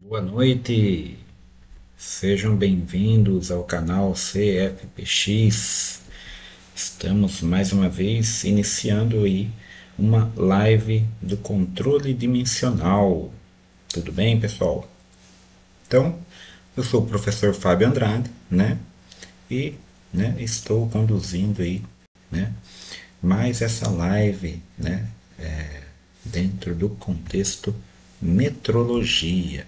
Boa noite, sejam bem-vindos ao canal CFPX. Estamos mais uma vez iniciando aí uma live do controle dimensional. Tudo bem, pessoal? Então, eu sou o professor Fábio Andrade, né? E, estou conduzindo aí, né, mais essa live, né, dentro do contexto metrologia,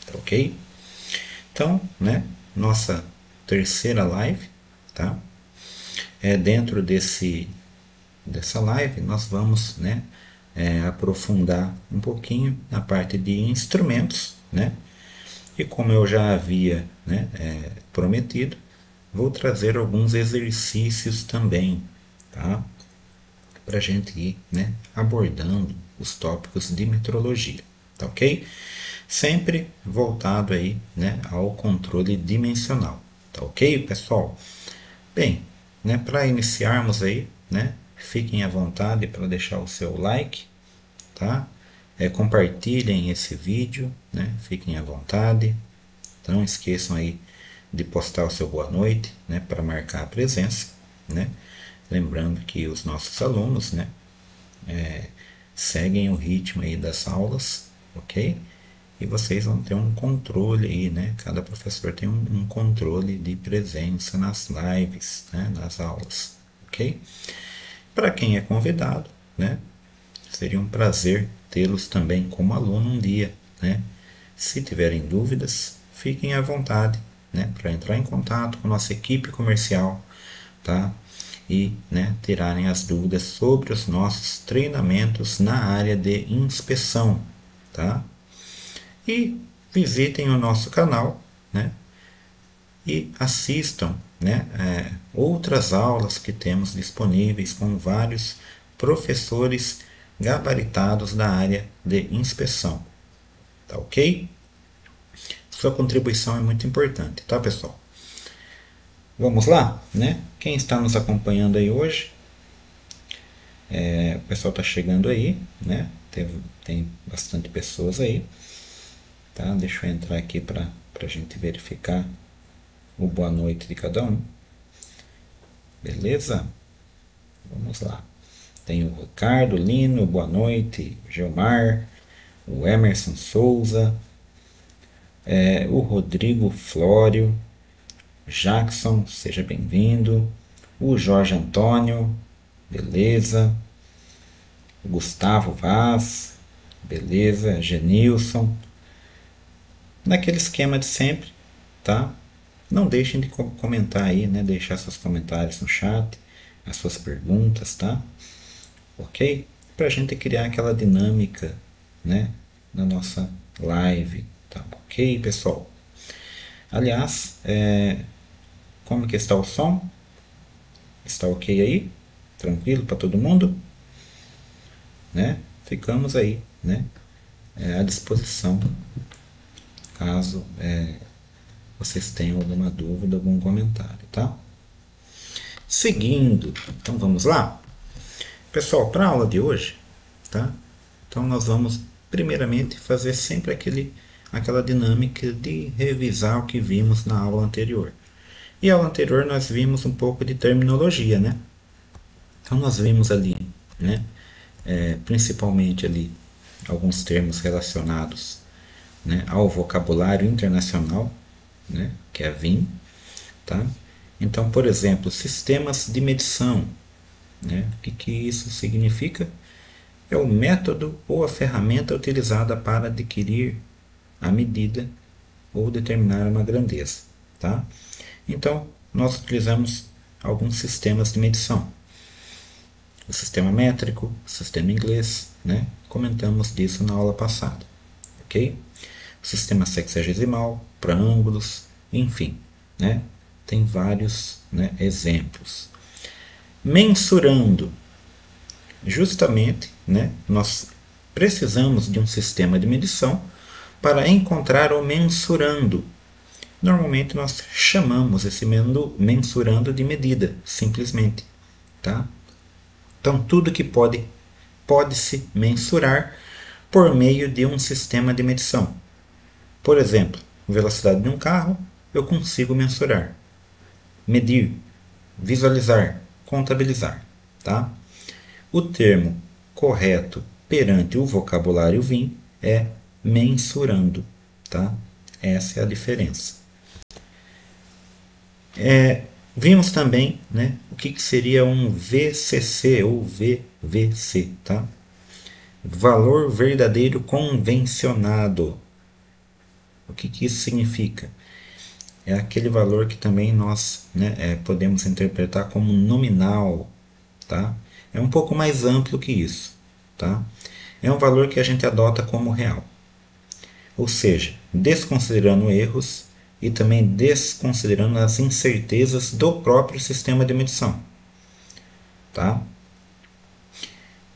tá ok? Então, né, nossa terceira live, tá? Dentro dessa live nós vamos, né, aprofundar um pouquinho na parte de instrumentos, né? E como eu já havia, né, prometido, vou trazer alguns exercícios também, tá? Para a gente ir, né, abordando os tópicos de metrologia, tá ok? Sempre voltado aí, né, ao controle dimensional, tá ok, pessoal? Bem, né, para iniciarmos aí, né, fiquem à vontade para deixar o seu like, tá? Compartilhem esse vídeo, né? Fiquem à vontade. Não esqueçam aí de postar o seu boa noite, né, para marcar a presença, né? Lembrando que os nossos alunos, né, seguem o ritmo aí das aulas, ok? E vocês vão ter um controle aí, né? Cada professor tem um controle de presença nas lives, né, nas aulas, ok? Para quem é convidado, né, seria um prazer tê-los também como aluno um dia, né? Se tiverem dúvidas, fiquem à vontade, né, para entrar em contato com a nossa equipe comercial, tá? E, né, tirarem as dúvidas sobre os nossos treinamentos na área de inspeção, tá? E visitem o nosso canal, né, e assistam, né, outras aulas que temos disponíveis com vários professores gabaritados da área de inspeção, tá ok? Sua contribuição é muito importante, tá, pessoal? Vamos lá, né? Quem está nos acompanhando aí hoje, o pessoal está chegando aí, né? Tem bastante pessoas aí, tá? Deixa eu entrar aqui para a gente verificar o boa noite de cada um. Beleza? Vamos lá. Tem o Ricardo Lino, boa noite. Gilmar, o Emerson Souza, o Rodrigo Flório, Jackson, seja bem-vindo. O Jorge Antônio, beleza. O Gustavo Vaz, beleza. Genilson. Naquele esquema de sempre, tá? Não deixem de comentar aí, né? Deixar seus comentários no chat, as suas perguntas, tá? Ok? Para a gente criar aquela dinâmica, né, na nossa live, tá? Ok, pessoal? Aliás, como que está o som? Está ok aí? Tranquilo para todo mundo? Né? Ficamos aí, né, à disposição caso vocês tenham alguma dúvida, algum comentário, tá? Seguindo, então vamos lá? Pessoal, para a aula de hoje, tá? Então nós vamos primeiramente fazer sempre aquela dinâmica de revisar o que vimos na aula anterior. E a aula anterior nós vimos um pouco de terminologia, né? Então nós vimos ali, né, principalmente ali alguns termos relacionados, né, ao vocabulário internacional, né, que é a VIM, tá? Então, por exemplo, sistemas de medição, né? O que isso significa? É o método ou a ferramenta utilizada para adquirir a medida ou determinar uma grandeza, tá? Então, nós utilizamos alguns sistemas de medição. O sistema métrico, o sistema inglês, né? Comentamos disso na aula passada, ok? O sistema sexagesimal, para ângulos, enfim, né? Tem vários, né, exemplos. Mensurando. Justamente, né, nós precisamos de um sistema de medição para encontrar o mensurando. Normalmente nós chamamos esse mensurando de medida, simplesmente, tá? Então tudo que pode-se mensurar por meio de um sistema de medição. Por exemplo, velocidade de um carro eu consigo mensurar, medir, visualizar, contabilizar. Tá? O termo correto perante o vocabulário VIM é mensurando. Tá? Essa é a diferença. Vimos também, né, o que seria um VCC ou VVC. Tá? Valor verdadeiro convencionado. O que isso significa? É aquele valor que também nós, né, podemos interpretar como nominal. Tá? É um pouco mais amplo que isso. Tá? É um valor que a gente adota como real. Ou seja, desconsiderando erros e também desconsiderando as incertezas do próprio sistema de medição. Tá?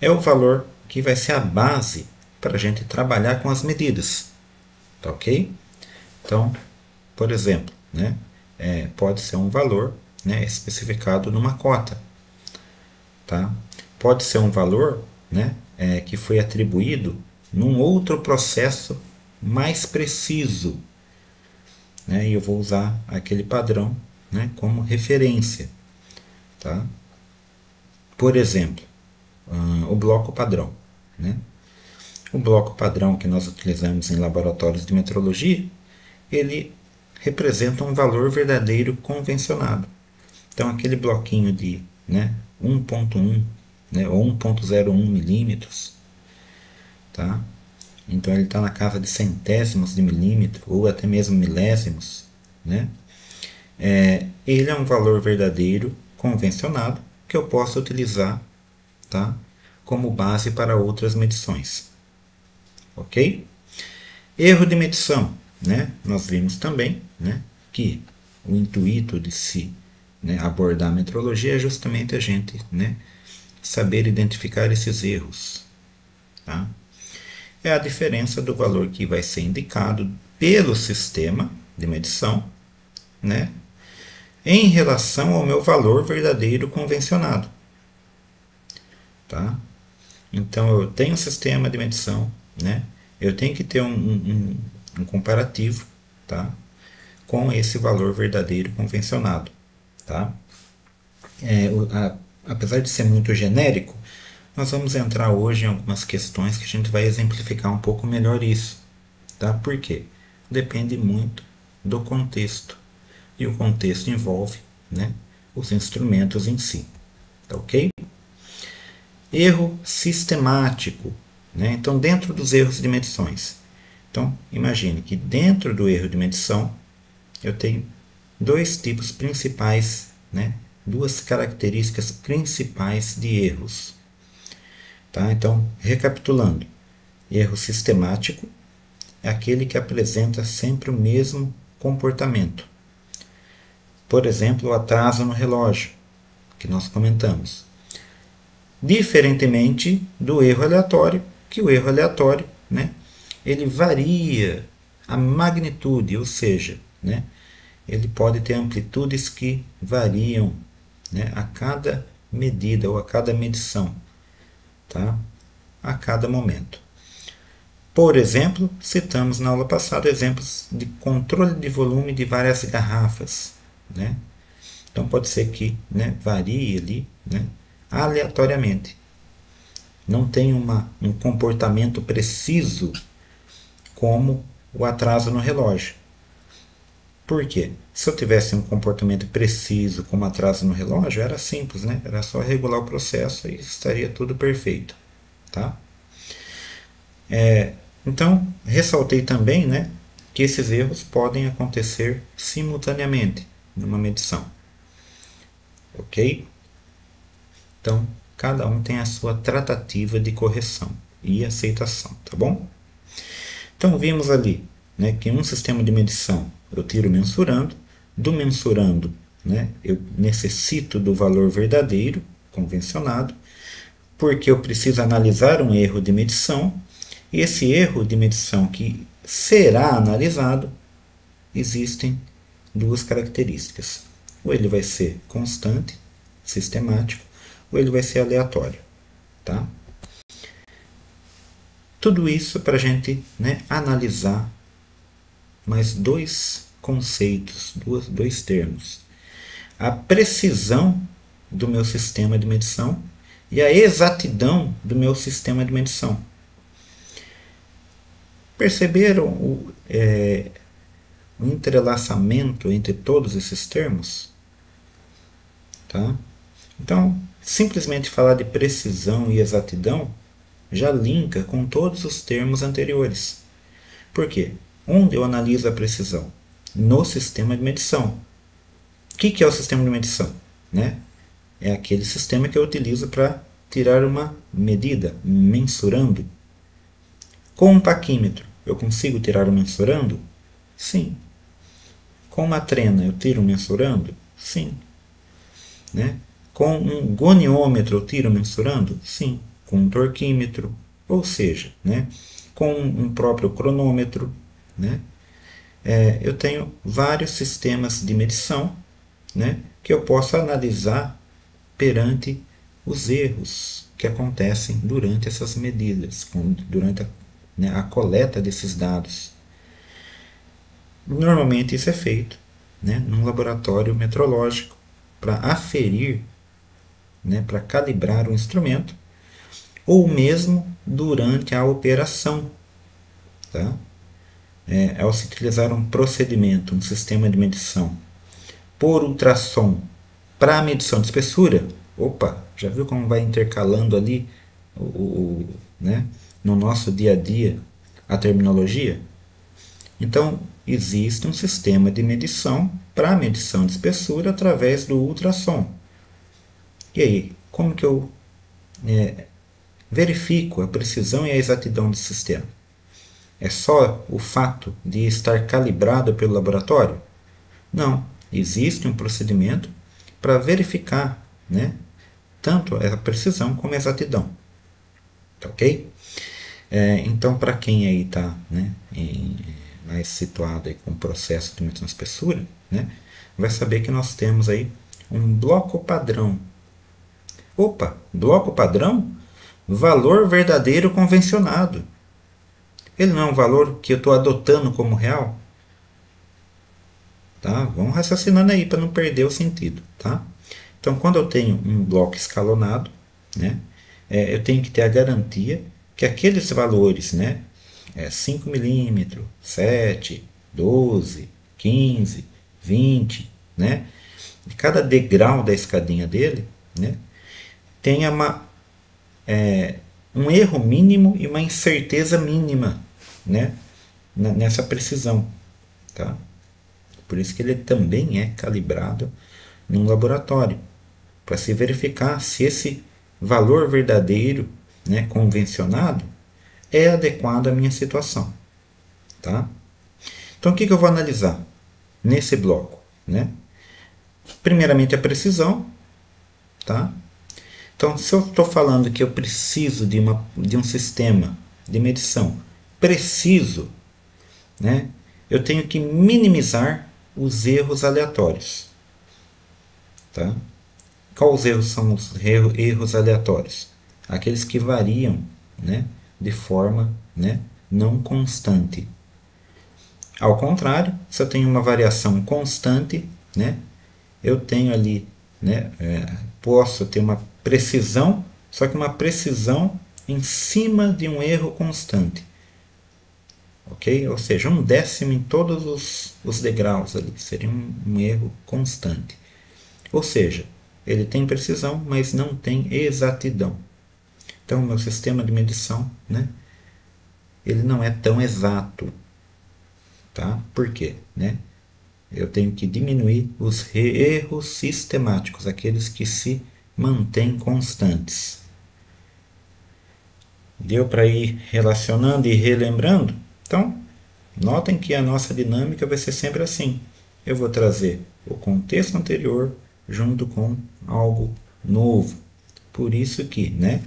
É o valor que vai ser a base para a gente trabalhar com as medidas. Tá ok? Então, por exemplo, né, pode ser um valor, né, especificado numa cota. Tá? Pode ser um valor, né, que foi atribuído num outro processo mais preciso. Né, e eu vou usar aquele padrão, né, como referência. Tá? Por exemplo, o bloco padrão. Né? O bloco padrão que nós utilizamos em laboratórios de metrologia, ele representa um valor verdadeiro convencionado. Então, aquele bloquinho de, né, 1.1, né, ou 1.01 milímetros, tá? Então, ele está na casa de centésimos de milímetro, ou até mesmo milésimos. Né? Ele é um valor verdadeiro convencionado que eu posso utilizar, tá, como base para outras medições. Ok? Erro de medição. Né? Nós vimos também, né, que o intuito de se, né, abordar a metrologia é justamente a gente, né, saber identificar esses erros. Tá? É a diferença do valor que vai ser indicado pelo sistema de medição, né, em relação ao meu valor verdadeiro convencionado. Tá? Então, eu tenho um sistema de medição, né, eu tenho que ter um comparativo, tá, com esse valor verdadeiro convencionado. Tá? Apesar de ser muito genérico, nós vamos entrar hoje em algumas questões que a gente vai exemplificar um pouco melhor isso. Tá? Por quê? Depende muito do contexto. E o contexto envolve, né, os instrumentos em si. Tá ok? Erro sistemático. Né? Então, dentro dos erros de medições. Então, imagine que dentro do erro de medição, eu tenho dois tipos principais, né? Duas características principais de erros. Tá? Então, recapitulando, erro sistemático é aquele que apresenta sempre o mesmo comportamento. Por exemplo, o atraso no relógio, que nós comentamos. Diferentemente do erro aleatório, que o erro aleatório, né, ele varia a magnitude, ou seja, né, ele pode ter amplitudes que variam, né, a cada medida ou a cada medição, tá? A cada momento. Por exemplo, citamos na aula passada exemplos de controle de volume de várias garrafas. Né? Então pode ser que, né, varie ali, né, aleatoriamente. Não tem um comportamento preciso como o atraso no relógio. Por quê? Se eu tivesse um comportamento preciso como atraso no relógio, era simples, né? Era só regular o processo e estaria tudo perfeito. Tá? Então, ressaltei também, né, que esses erros podem acontecer simultaneamente numa medição. Ok? Então, cada um tem a sua tratativa de correção e aceitação, tá bom? Então, vimos ali, né, que um sistema de medição eu tiro mensurando, do mensurando, né, eu necessito do valor verdadeiro, convencionado, porque eu preciso analisar um erro de medição, e esse erro de medição que será analisado, existem duas características. Ou ele vai ser constante, sistemático, ou ele vai ser aleatório. Tá? Tudo isso para a gente, né, analisar mais dois conceitos, dois termos. A precisão do meu sistema de medição e a exatidão do meu sistema de medição. Perceberam o entrelaçamento entre todos esses termos? Tá? Então, simplesmente falar de precisão e exatidão já linka com todos os termos anteriores. Por quê? Onde eu analiso a precisão? No sistema de medição. O que é o sistema de medição? Né? É aquele sistema que eu utilizo para tirar uma medida, mensurando. Com um paquímetro, eu consigo tirar o mensurando? Sim. Com uma trena, eu tiro mensurando? Sim. Né? Com um goniômetro, eu tiro mensurando? Sim. Com um torquímetro, ou seja, né? Com um próprio cronômetro, né? Eu tenho vários sistemas de medição, né? Que eu posso analisar perante os erros que acontecem durante essas medidas, durante a coleta desses dados. Normalmente isso é feito, né, num laboratório metrológico para aferir, né, para calibrar o instrumento, ou mesmo durante a operação. Tá? Ao se utilizar um procedimento, um sistema de medição por ultrassom para medição de espessura, opa, já viu como vai intercalando ali né, no nosso dia a dia a terminologia? Então, existe um sistema de medição para medição de espessura através do ultrassom. E aí, como que eu verifico a precisão e a exatidão do sistema? É só o fato de estar calibrado pelo laboratório? Não. Existe um procedimento para verificar, né, tanto a precisão como a exatidão. Tá ok? Então, para quem aí está, né, mais situado aí com o processo de medição de espessura, né, vai saber que nós temos aí um bloco padrão. Opa, bloco padrão? Valor verdadeiro convencionado. Ele não é um valor que eu estou adotando como real? Tá? Vamos raciocinando aí para não perder o sentido. Tá? Então, quando eu tenho um bloco escalonado, né, eu tenho que ter a garantia que aqueles valores, né, 5 milímetros, 7, 12, 15, 20, né, cada degrau da escadinha dele, né, tenha um erro mínimo e uma incerteza mínima, né, nessa precisão. Tá? Por isso que ele também é calibrado num laboratório, para se verificar se esse valor verdadeiro, né, convencionado, é adequado à minha situação. Tá? Então, o que eu vou analisar nesse bloco? Né? Primeiramente, a precisão. Tá? Então, se eu estou falando que eu preciso de um sistema de medição preciso, né, eu tenho que minimizar os erros aleatórios. Tá? Quais erros são os erros aleatórios? Aqueles que variam, né, de forma, né, não constante. Ao contrário, se eu tenho uma variação constante, né, eu tenho ali, né, posso ter uma precisão, só que uma precisão em cima de um erro constante. Ok? Ou seja, 1/10 em todos os degraus ali, seria um erro constante. Ou seja, ele tem precisão, mas não tem exatidão. Então, o meu sistema de medição, né, ele não é tão exato. Tá? Por quê? Né? Eu tenho que diminuir os erros sistemáticos, aqueles que se mantêm constantes. Deu para ir relacionando e relembrando? Então, notem que a nossa dinâmica vai ser sempre assim. Eu vou trazer o contexto anterior junto com algo novo. Por isso que, né,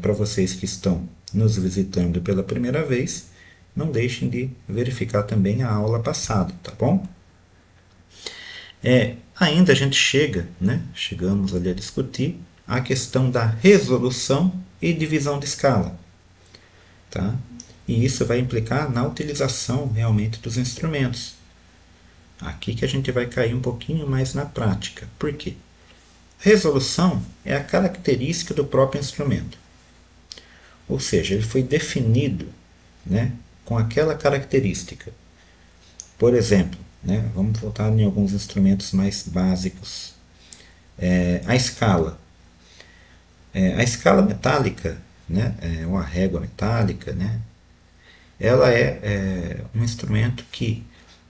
para vocês que estão nos visitando pela primeira vez, não deixem de verificar também a aula passada, tá bom? Ainda a gente chegamos ali a discutir a questão da resolução e divisão de escala. Tá? E isso vai implicar na utilização realmente dos instrumentos. Aqui que a gente vai cair um pouquinho mais na prática. Por quê? Resolução é a característica do próprio instrumento. Ou seja, ele foi definido, né, com aquela característica. Por exemplo, né, vamos voltar em alguns instrumentos mais básicos. A escala. A escala metálica, né, ou a régua metálica, né, ela é um instrumento que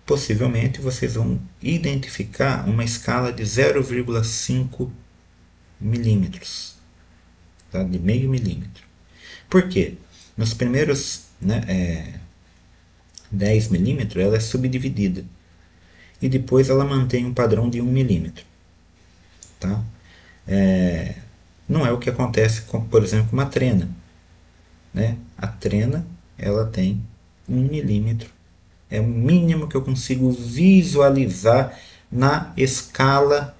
possivelmente vocês vão identificar uma escala de 0,5 milímetros, tá? De meio milímetro. Por quê? Nos primeiros, né, 10 milímetros ela é subdividida e depois ela mantém um padrão de 1 milímetro. Tá? Não é o que acontece com, por exemplo, uma trena. Né? A trena ela tem 1 milímetro. É o mínimo que eu consigo visualizar na escala,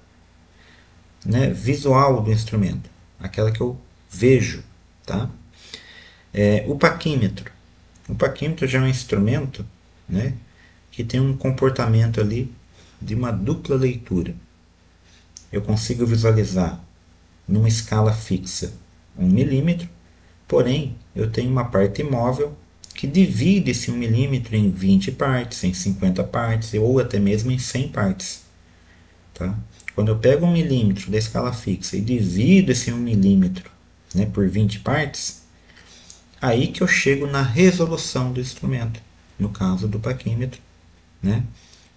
né, visual do instrumento. Aquela que eu vejo. Tá? O paquímetro. O paquímetro já é um instrumento, né, que tem um comportamento ali de uma dupla leitura. Eu consigo visualizar numa escala fixa 1 milímetro, porém eu tenho uma parte imóvel que divide esse 1 milímetro em 20 partes, em 50 partes ou até mesmo em 100 partes. Tá? Quando eu pego 1 milímetro da escala fixa e divido esse 1 milímetro, né, por 20 partes, aí que eu chego na resolução do instrumento. No caso do paquímetro, né,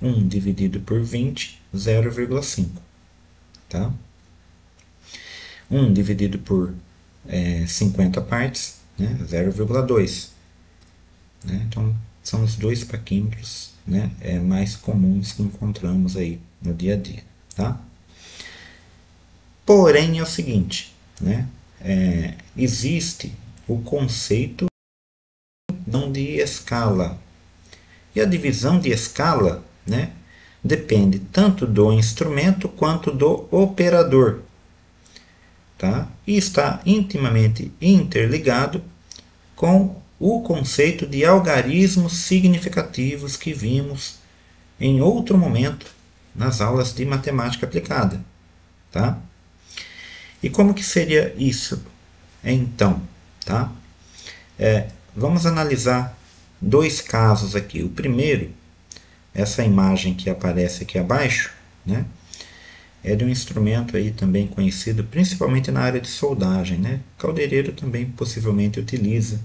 1 dividido por 20, 0,5. Tá? 1 dividido por 50 partes, né, 0,2. Né? Então, são os dois paquímetros, né, mais comuns que encontramos aí no dia a dia. Tá? Porém, é o seguinte, né, existe o conceito não de escala. E a divisão de escala, né, depende tanto do instrumento quanto do operador. Tá? E está intimamente interligado com o conceito de algarismos significativos que vimos em outro momento nas aulas de matemática aplicada. Tá? E como que seria isso? Então, tá? Vamos analisar dois casos aqui. O primeiro, essa imagem que aparece aqui abaixo, né, é de um instrumento aí também conhecido principalmente na área de soldagem, né? O caldeireiro também possivelmente utiliza,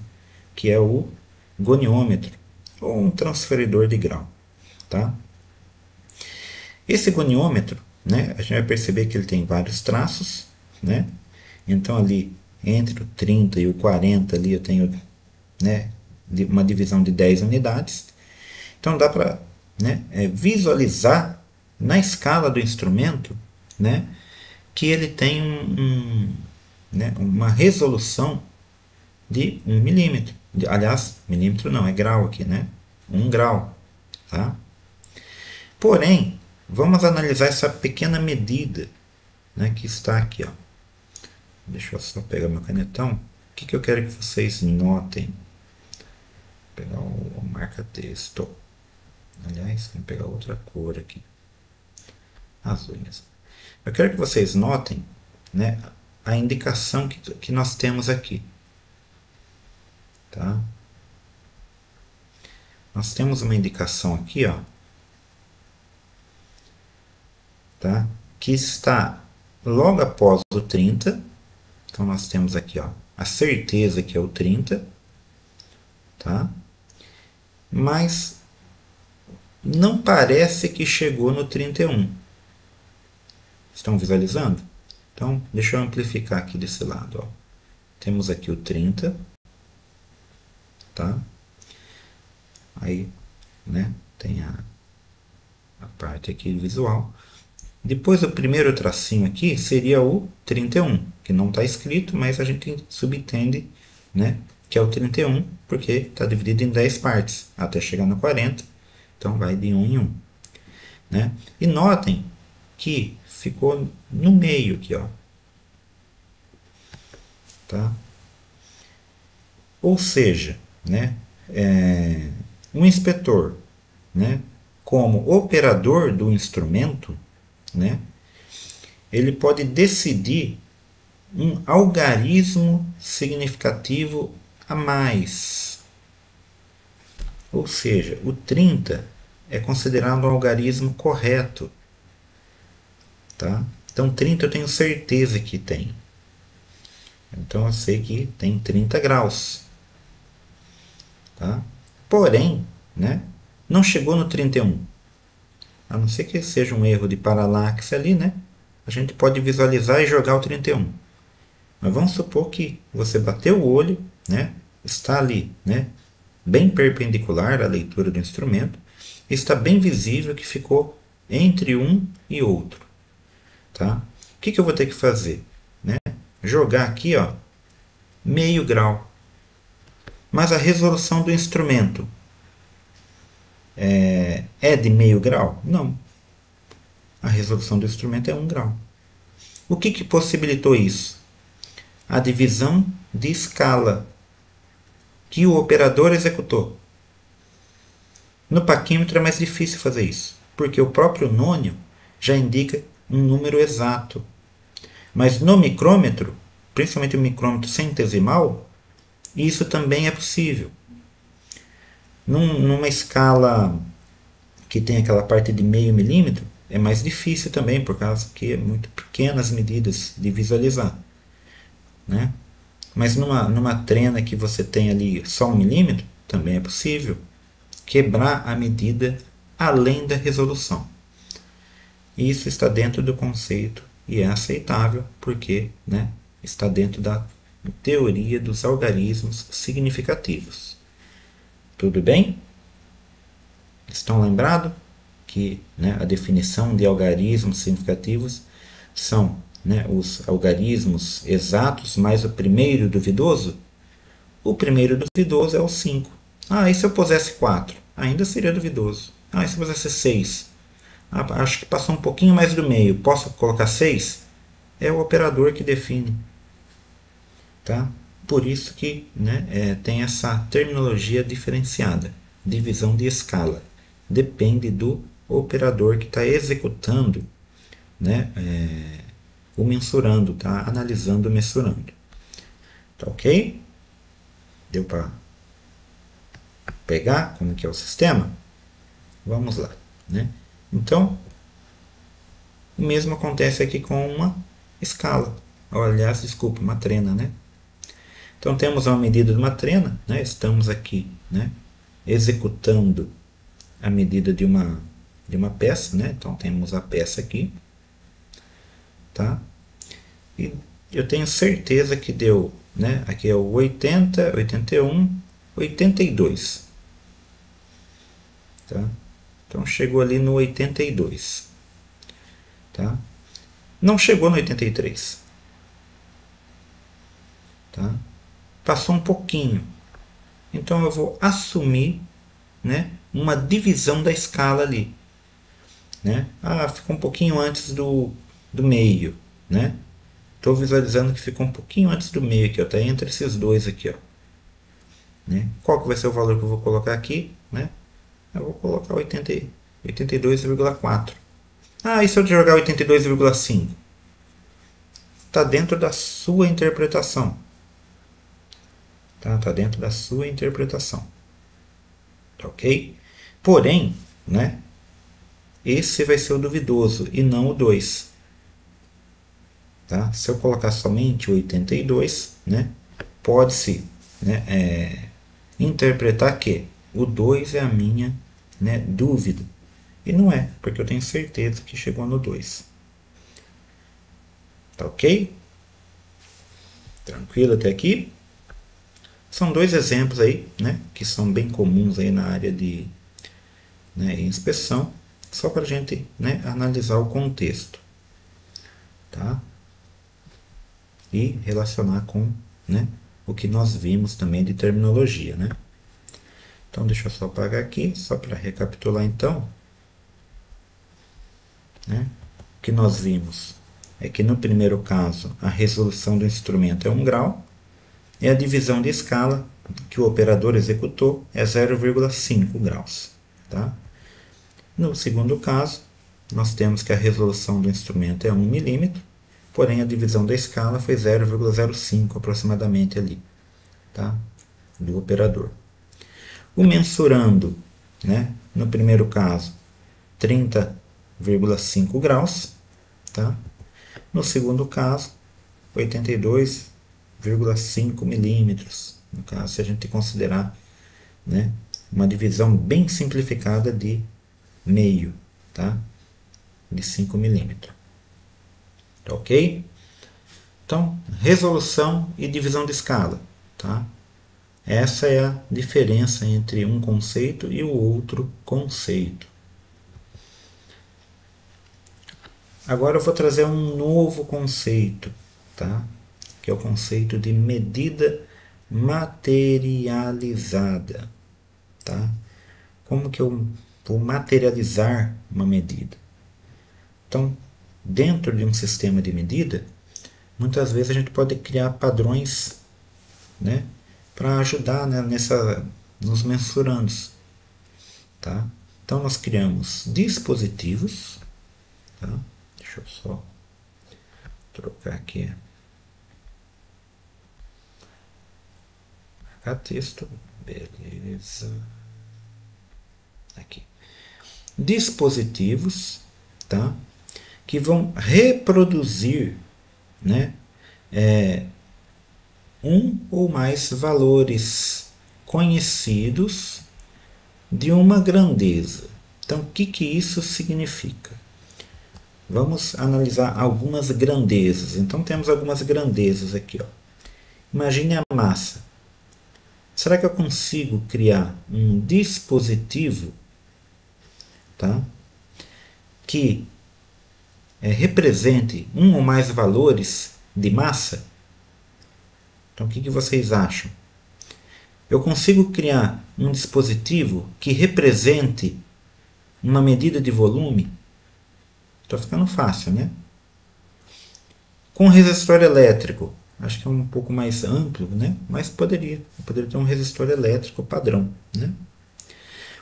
que é o goniômetro, ou um transferidor de grau. Tá? Esse goniômetro, né, a gente vai perceber que ele tem vários traços, né? Então ali entre o 30 e o 40 ali eu tenho, né, uma divisão de 10 unidades. Então dá para, né, visualizar na escala do instrumento, né, que ele tem né, uma resolução de 1 milímetro. Aliás, milímetro não, é grau aqui, né? 1 grau. Tá? Porém, vamos analisar essa pequena medida, né, que está aqui. Ó. Deixa eu só pegar meu canetão. O que eu quero que vocês notem? Vou pegar o marca-texto. Aliás, vamos pegar outra cor aqui. Azul mesmo. Eu quero que vocês notem, né, a indicação que nós temos aqui. Tá? Nós temos uma indicação aqui, ó, tá? Que está logo após o 30. Então nós temos aqui, ó, a certeza que é o 30. Tá? Mas não parece que chegou no 31. Estão visualizando? Então, deixa eu amplificar aqui desse lado. Ó. Temos aqui o 30. Tá? Aí, né, tem a parte aqui visual. Depois, o primeiro tracinho aqui seria o 31, que não está escrito, mas a gente subentende, né, que é o 31, porque está dividido em 10 partes, até chegar no 40. Então, vai de 1 em 1. Né? E notem que ficou no meio aqui, ó. Tá? Ou seja, né, um inspetor, né, como operador do instrumento, né, ele pode decidir um algarismo significativo a mais. Ou seja, o 30 é considerado um algarismo correto. Tá? Então 30 eu tenho certeza que tem. Então eu sei que tem 30 graus. Tá? Porém, né, não chegou no 31. A não ser que seja um erro de paralaxe ali, né? A gente pode visualizar e jogar o 31. Mas vamos supor que você bateu o olho, né? Está ali, né? Bem perpendicular à leitura do instrumento. E está bem visível que ficou entre um e outro. Tá? O que eu vou ter que fazer? Né? Jogar aqui, ó, meio grau. Mas a resolução do instrumento é de meio grau? Não. A resolução do instrumento é 1 grau. O que possibilitou isso? A divisão de escala que o operador executou. No paquímetro é mais difícil fazer isso, porque o próprio nônio já indica um número exato. Mas no micrômetro, principalmente o micrômetro centesimal, isso também é possível. Numa escala que tem aquela parte de meio milímetro, é mais difícil também, por causa que é muito pequenas medidas de visualizar. Né? Mas numa trena que você tem ali só 1 milímetro, também é possível quebrar a medida além da resolução. Isso está dentro do conceito e é aceitável porque, né, está dentro da teoria dos algarismos significativos. Tudo bem? Estão lembrados que, né, a definição de algarismos significativos são, né, os algarismos exatos mais o primeiro duvidoso? O primeiro duvidoso é o 5. Ah, e se eu pusesse 4? Ainda seria duvidoso. Ah, e se eu pusesse 6? Ah, acho que passou um pouquinho mais do meio. Posso colocar 6? É o operador que define. Tá? Por isso que, né, tem essa terminologia diferenciada. Divisão de escala. Depende do operador que está executando, né, o mensurando, tá? Analisando o mensurando. Tá ok? Deu para pegar como que é o sistema? Vamos lá. Né? Então, o mesmo acontece aqui com uma escala. Aliás, desculpa, uma trena. Né? Então, temos uma medida de uma trena. Né? Estamos aqui, né, executando a medida de uma peça. Né? Então, temos a peça aqui. Tá? E eu tenho certeza que deu, né? Aqui é o 80, 81, 82. Tá? Então chegou ali no 82. Tá? Não chegou no 83. Tá? Passou um pouquinho. Então eu vou assumir, né, uma divisão da escala ali. Né? Ah, ficou um pouquinho antes do meio. Né? Estou visualizando que ficou um pouquinho antes do meio aqui, está entre esses dois aqui. Ó. Né? Qual que vai ser o valor que eu vou colocar aqui? Né? Eu vou colocar 82,4. Ah, e se eu jogar 82,5? Está dentro da sua interpretação. Tá dentro da sua interpretação. Tá ok? Porém, né, esse vai ser o duvidoso e não o 2. Tá? Se eu colocar somente 82, né, pode-se, né, interpretar que o 2 é a minha, né, dúvida. E não é, porque eu tenho certeza que chegou no 2. Tá ok? Tranquilo até aqui? São dois exemplos aí, né, que são bem comuns aí na área de, né, inspeção, só para a gente, né, analisar o contexto. Tá? E relacionar com, né, o que nós vimos também de terminologia. Né? Então, deixa eu só apagar aqui, só para recapitular então. Né? O que nós vimos é que no primeiro caso a resolução do instrumento é 1 grau e a divisão de escala que o operador executou é 0,5 graus. Tá? No segundo caso, nós temos que a resolução do instrumento é 1 milímetro, porém a divisão da escala foi 0,05 aproximadamente ali, tá? Do operador. O mensurando, né? No primeiro caso, 30,5 graus, tá? No segundo caso, 82,5 milímetros, no caso, se a gente considerar, né, uma divisão bem simplificada de meio, tá? De 5 milímetros. Tá ok? Então, resolução e divisão de escala, tá? Essa é a diferença entre um conceito e o outro conceito. Agora eu vou trazer um novo conceito, tá? Que é o conceito de medida materializada, tá? Como que eu vou materializar uma medida? Então, dentro de um sistema de medida, muitas vezes a gente pode criar padrões, né, para ajudar, né, nos mensurandos. Tá? Então, nós criamos dispositivos. Tá? Deixa eu só trocar aqui. Texto. Beleza. Aqui. Dispositivos, tá? Que vão reproduzir, né, um ou mais valores conhecidos de uma grandeza. Então, o que isso significa? Vamos analisar algumas grandezas. Então, temos algumas grandezas aqui. Ó. Imagine a massa. Será que eu consigo criar um dispositivo, tá, que represente um ou mais valores de massa? Então, o que vocês acham? Eu consigo criar um dispositivo que represente uma medida de volume? Está ficando fácil, né? Com resistor elétrico, acho que é um pouco mais amplo, né? Mas poderia ter um resistor elétrico padrão, né?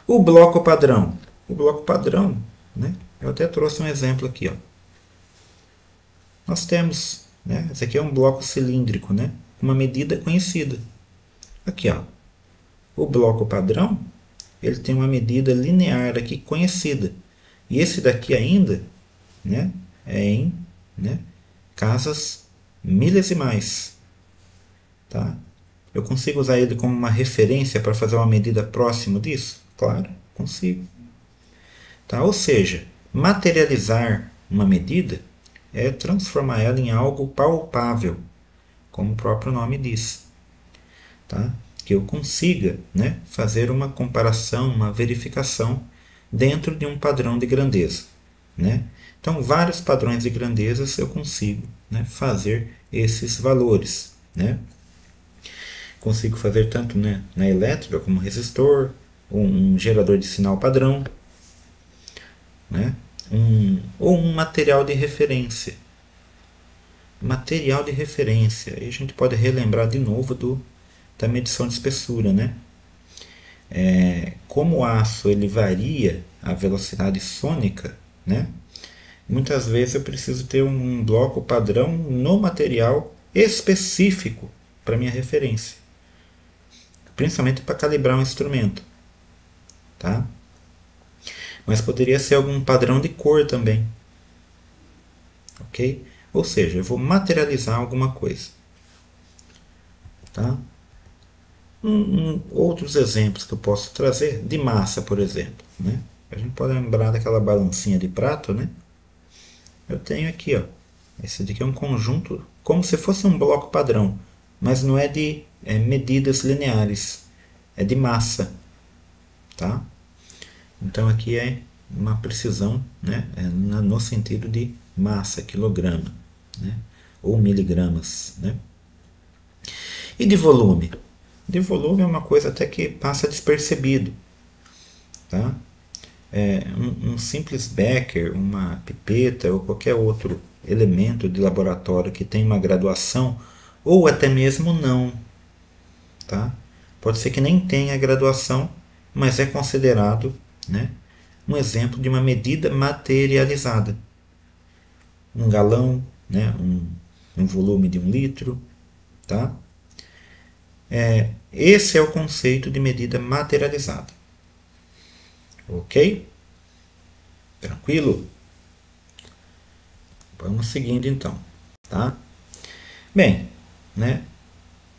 O bloco padrão. O bloco padrão, né? Eu até trouxe um exemplo aqui, ó. Nós temos, né? Esse aqui é um bloco cilíndrico, né? Uma medida conhecida. Aqui, ó. O bloco padrão, ele tem uma medida linear aqui conhecida. E esse daqui ainda, né, é em, né, casas milesimais. Tá? Eu consigo usar ele como uma referência para fazer uma medida próxima disso? Claro, consigo. Tá? Ou seja, materializar uma medida é transformar ela em algo palpável, como o próprio nome diz. Tá? Que eu consiga, né, fazer uma comparação, uma verificação dentro de um padrão de grandeza. Né? Então, vários padrões de grandezas eu consigo, né, fazer esses valores. Né? Consigo fazer tanto, né, na elétrica como resistor, um gerador de sinal padrão, né? Ou um material de referência. Material de referência. Aí a gente pode relembrar de novo da medição de espessura. Né? Como o aço ele varia a velocidade sônica, né? Muitas vezes eu preciso ter um bloco padrão no material específico para minha referência. Principalmente para calibrar um instrumento. Tá? Mas poderia ser algum padrão de cor também. Ok? Ou seja, eu vou materializar alguma coisa. Tá? Outros exemplos que eu posso trazer, de massa, por exemplo. Né? A gente pode lembrar daquela balancinha de prato, né? Eu tenho aqui, ó, esse daqui é um conjunto, como se fosse um bloco padrão, mas não é de medidas lineares, é de massa. Tá? Então aqui é uma precisão, né, no sentido de massa, quilograma, né, ou miligramas. Né? E de volume? De volume é uma coisa até que passa despercebido. Tá? Um simples becker, uma pipeta ou qualquer outro elemento de laboratório que tem uma graduação ou até mesmo não. Tá? pode ser que nem tenha graduação, mas é considerado, né, um exemplo de uma medida materializada. Um galão, né, um volume de 1 litro. Tá? Esse é o conceito de medida materializada. Ok? Tranquilo? Vamos seguindo então. Tá? Bem, né,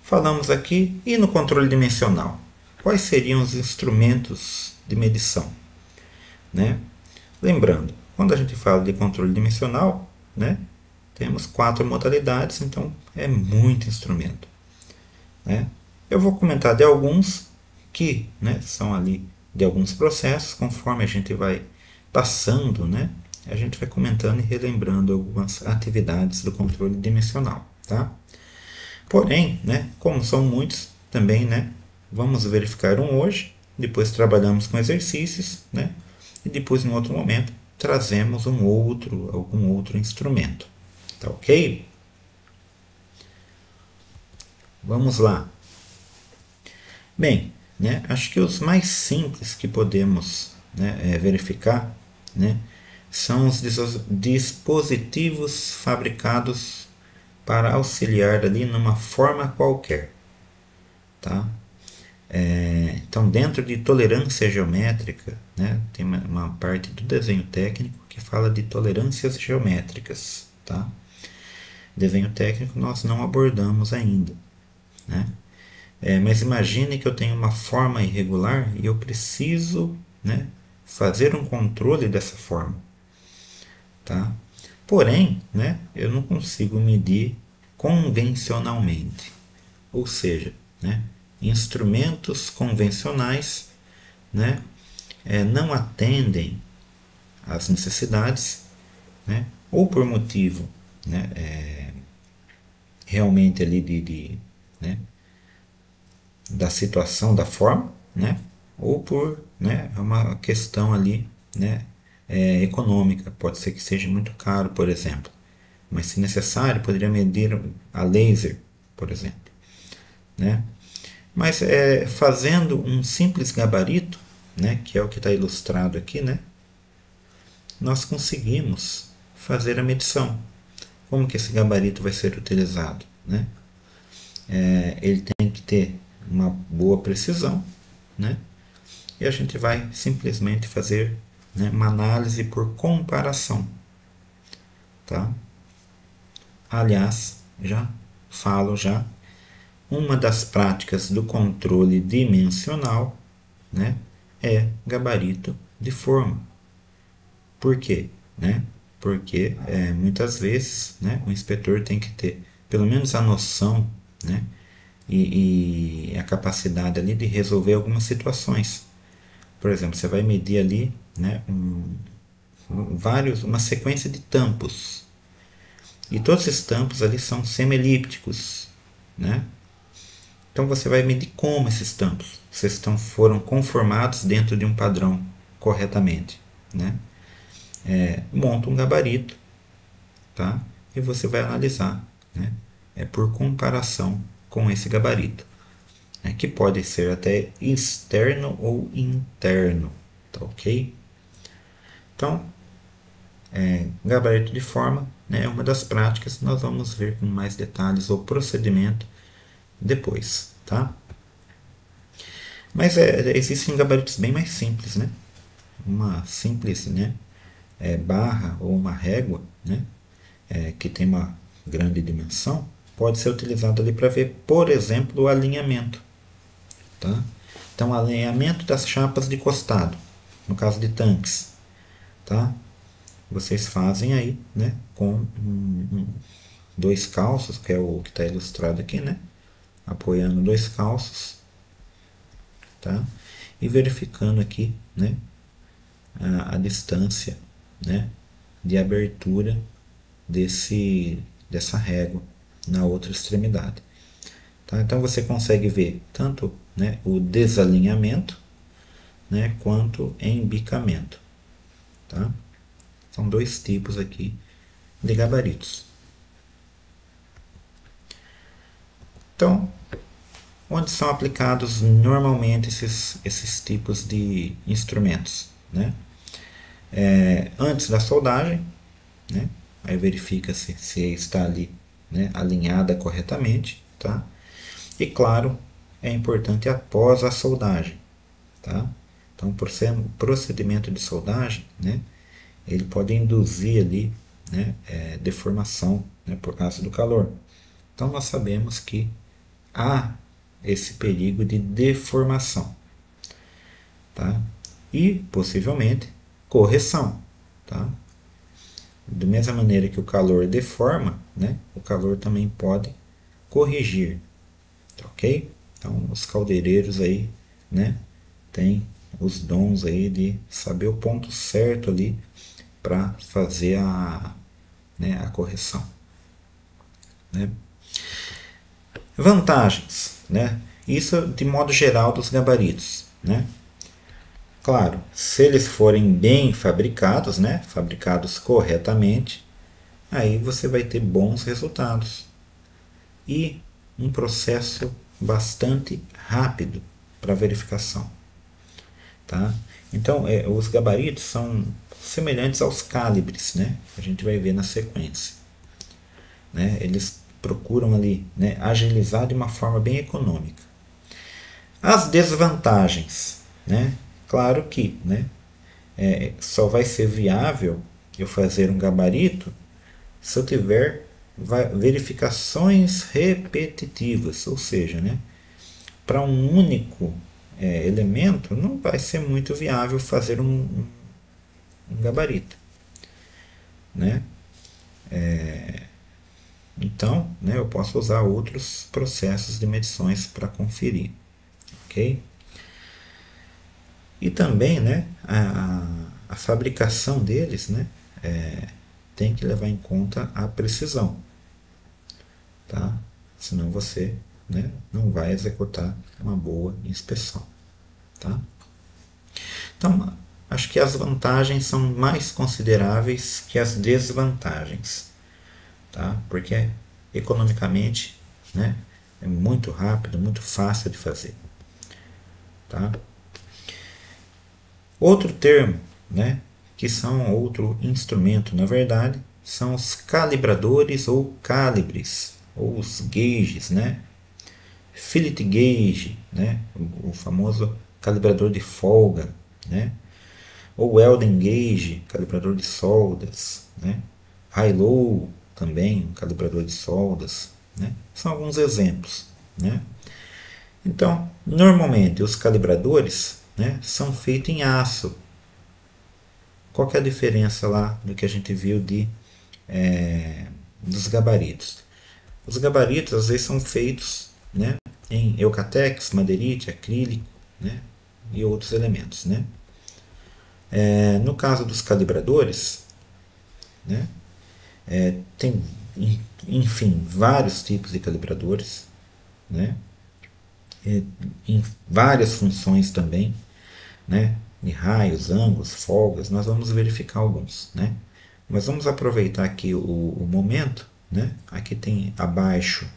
falamos aqui, e no controle dimensional? Quais seriam os instrumentos de medição? Né? Lembrando, quando a gente fala de controle dimensional, né, temos 4 modalidades, então é muito instrumento. Né? Eu vou comentar de alguns que, né, são ali de alguns processos, conforme a gente vai passando, né, a gente vai comentando e relembrando algumas atividades do controle dimensional. Tá? Porém, né, como são muitos, também, né, vamos verificar um hoje, depois trabalhamos com exercícios, né, e depois, em outro momento, trazemos algum outro instrumento. Tá ok? Vamos lá. Bem, né, acho que os mais simples que podemos, né, verificar, né, são os dispositivos fabricados para auxiliar ali numa forma qualquer. Tá? Então, dentro de tolerância geométrica, né, tem uma parte do desenho técnico que fala de tolerâncias geométricas. Tá? Desenho técnico nós não abordamos ainda. Né? Mas imagine que eu tenho uma forma irregular e eu preciso, né, fazer um controle dessa forma. Tá? Porém, né, eu não consigo medir convencionalmente. Ou seja, né, instrumentos convencionais, né, não atendem às necessidades, né, ou por motivo, né, realmente ali né, da situação da forma, né, ou por, né, uma questão ali, né, econômica. Pode ser que seja muito caro, por exemplo, mas se necessário poderia medir a laser, por exemplo. Né? Mas fazendo um simples gabarito, né, que é o que está ilustrado aqui, né, nós conseguimos fazer a medição. Como que esse gabarito vai ser utilizado? Né? Ele tem que ter uma boa precisão, né? E a gente vai simplesmente fazer, né, uma análise por comparação. Tá? Aliás, já falo já, uma das práticas do controle dimensional, né, é gabarito de forma. Por quê? Né? Porque muitas vezes, né, o inspetor tem que ter pelo menos a noção, né, e a capacidade ali de resolver algumas situações. Por exemplo, você vai medir ali, né, uma sequência de tampos. E todos esses tampos ali são semi-elípticos. Né? Então você vai medir como esses tampos foram conformados dentro de um padrão corretamente. Né? Monta um gabarito, tá? E você vai analisar, né, por comparação com esse gabarito, né, que pode ser até externo ou interno. Tá ok? Então, gabarito de forma, né, é uma das práticas. Nós vamos ver com mais detalhes o procedimento depois. Tá? Mas existem gabaritos bem mais simples. Né? Uma simples, né, barra ou uma régua, né, que tem uma grande dimensão, pode ser utilizado ali para ver, por exemplo, o alinhamento. Tá? Então, alinhamento das chapas de costado, no caso de tanques. Tá? Vocês fazem aí, né, com dois calços, que é o que está ilustrado aqui, né, apoiando dois calços, tá? E verificando aqui, né, a distância, né, de abertura dessa régua na outra extremidade. Tá? Então você consegue ver tanto, né, o desalinhamento, né, quanto embicamento. Tá? São dois tipos aqui de gabaritos. Então, onde são aplicados normalmente esses tipos de instrumentos, né? Antes da soldagem, né? Aí verifica-se se está ali, né, alinhada corretamente, tá? E claro, é importante após a soldagem, tá? Então, por ser um procedimento de soldagem, né, ele pode induzir ali, né, deformação, né, por causa do calor. Então, nós sabemos que há esse perigo de deformação, tá? E possivelmente correção, tá? Da mesma maneira que o calor deforma, né, o calor também pode corrigir, ok? Então, os caldeireiros aí, né, têm os dons aí de saber o ponto certo ali para fazer né, a correção, né? Vantagens, né? Isso de modo geral dos gabaritos, né? Claro, se eles forem bem fabricados, né, fabricados corretamente, aí você vai ter bons resultados e um processo bastante rápido para verificação, tá? Então, os gabaritos são semelhantes aos calibres, né? A gente vai ver na sequência, né? Eles procuram ali, né, agilizar de uma forma bem econômica. As desvantagens, né? Claro que, né, só vai ser viável eu fazer um gabarito se eu tiver verificações repetitivas, ou seja, né, para um único elemento não vai ser muito viável fazer um gabarito, né? Então, né, eu posso usar outros processos de medições para conferir, ok? E também, né, a fabricação deles, né, tem que levar em conta a precisão, tá? Senão você, né, não vai executar uma boa inspeção, tá? Então, acho que as vantagens são mais consideráveis que as desvantagens, tá? Porque economicamente, né, é muito rápido, muito fácil de fazer, tá? Outro termo, né, que são outro instrumento, na verdade, são os calibradores ou calibres, ou os gauges, né? Fillet gauge, né, o famoso calibrador de folga, né? Ou Welding gauge, calibrador de soldas, né? High-low também, calibrador de soldas, né? São alguns exemplos, né? Então, normalmente os calibradores, né, são feitos em aço. Qual que é a diferença lá do que a gente viu dos gabaritos? Os gabaritos às vezes são feitos, né, em eucatex, madeirite, acrílico, né, e outros elementos, né? No caso dos calibradores, né, tem, enfim, vários tipos de calibradores, né, em várias funções também, né, de raios, ângulos, folgas, nós vamos verificar alguns, né? Mas vamos aproveitar aqui o momento, né? Aqui tem abaixo,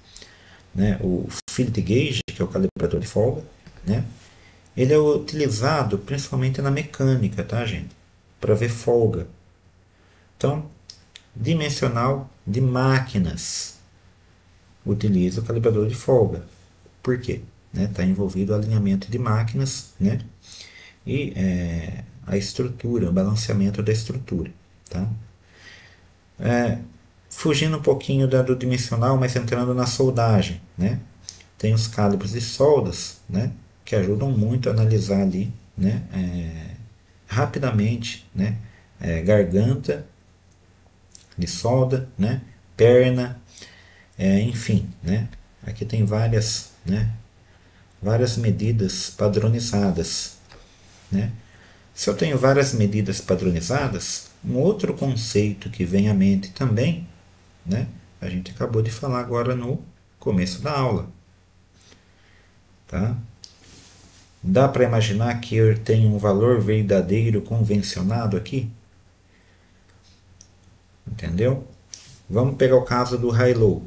né, o fillet gauge, que é o calibrador de folga, né? Ele é utilizado principalmente na mecânica, tá, gente? Para ver folga. Então, dimensional de máquinas utiliza o calibrador de folga. Por quê? Está envolvido o alinhamento de máquinas, né? E a estrutura, o balanceamento da estrutura, tá? Fugindo um pouquinho do dimensional, mas entrando na soldagem, né? Tem os calibres de soldas, né, que ajudam muito a analisar ali, né, rapidamente, né, garganta de solda, né, perna, enfim, né? Aqui tem várias, né, várias medidas padronizadas, né? Se eu tenho várias medidas padronizadas, um outro conceito que vem à mente também, né, a gente acabou de falar agora no começo da aula, tá? Dá para imaginar que eu tenho um valor verdadeiro convencionado aqui? Entendeu? Vamos pegar o caso do high-low,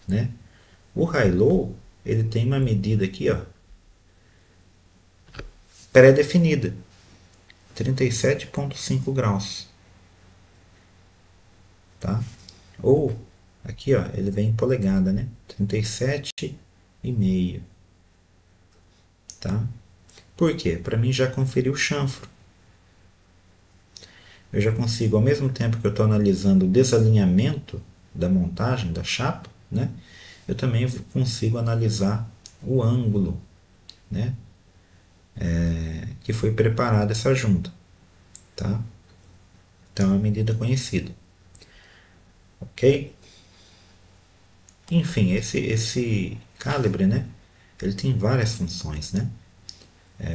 né? O high-low, ele tem uma medida aqui, ó, pré-definida, 37,5 graus, tá? Ou aqui, ó, ele vem em polegada, né? 37,5, tá? Por quê? Para mim já conferiu o chanfro. Eu já consigo, ao mesmo tempo que eu estou analisando o desalinhamento da montagem da chapa, né? Eu também consigo analisar o ângulo, né? Que foi preparada essa junta, tá? Então é uma medida conhecida, ok? Enfim, esse calibre, né? Ele tem várias funções, né?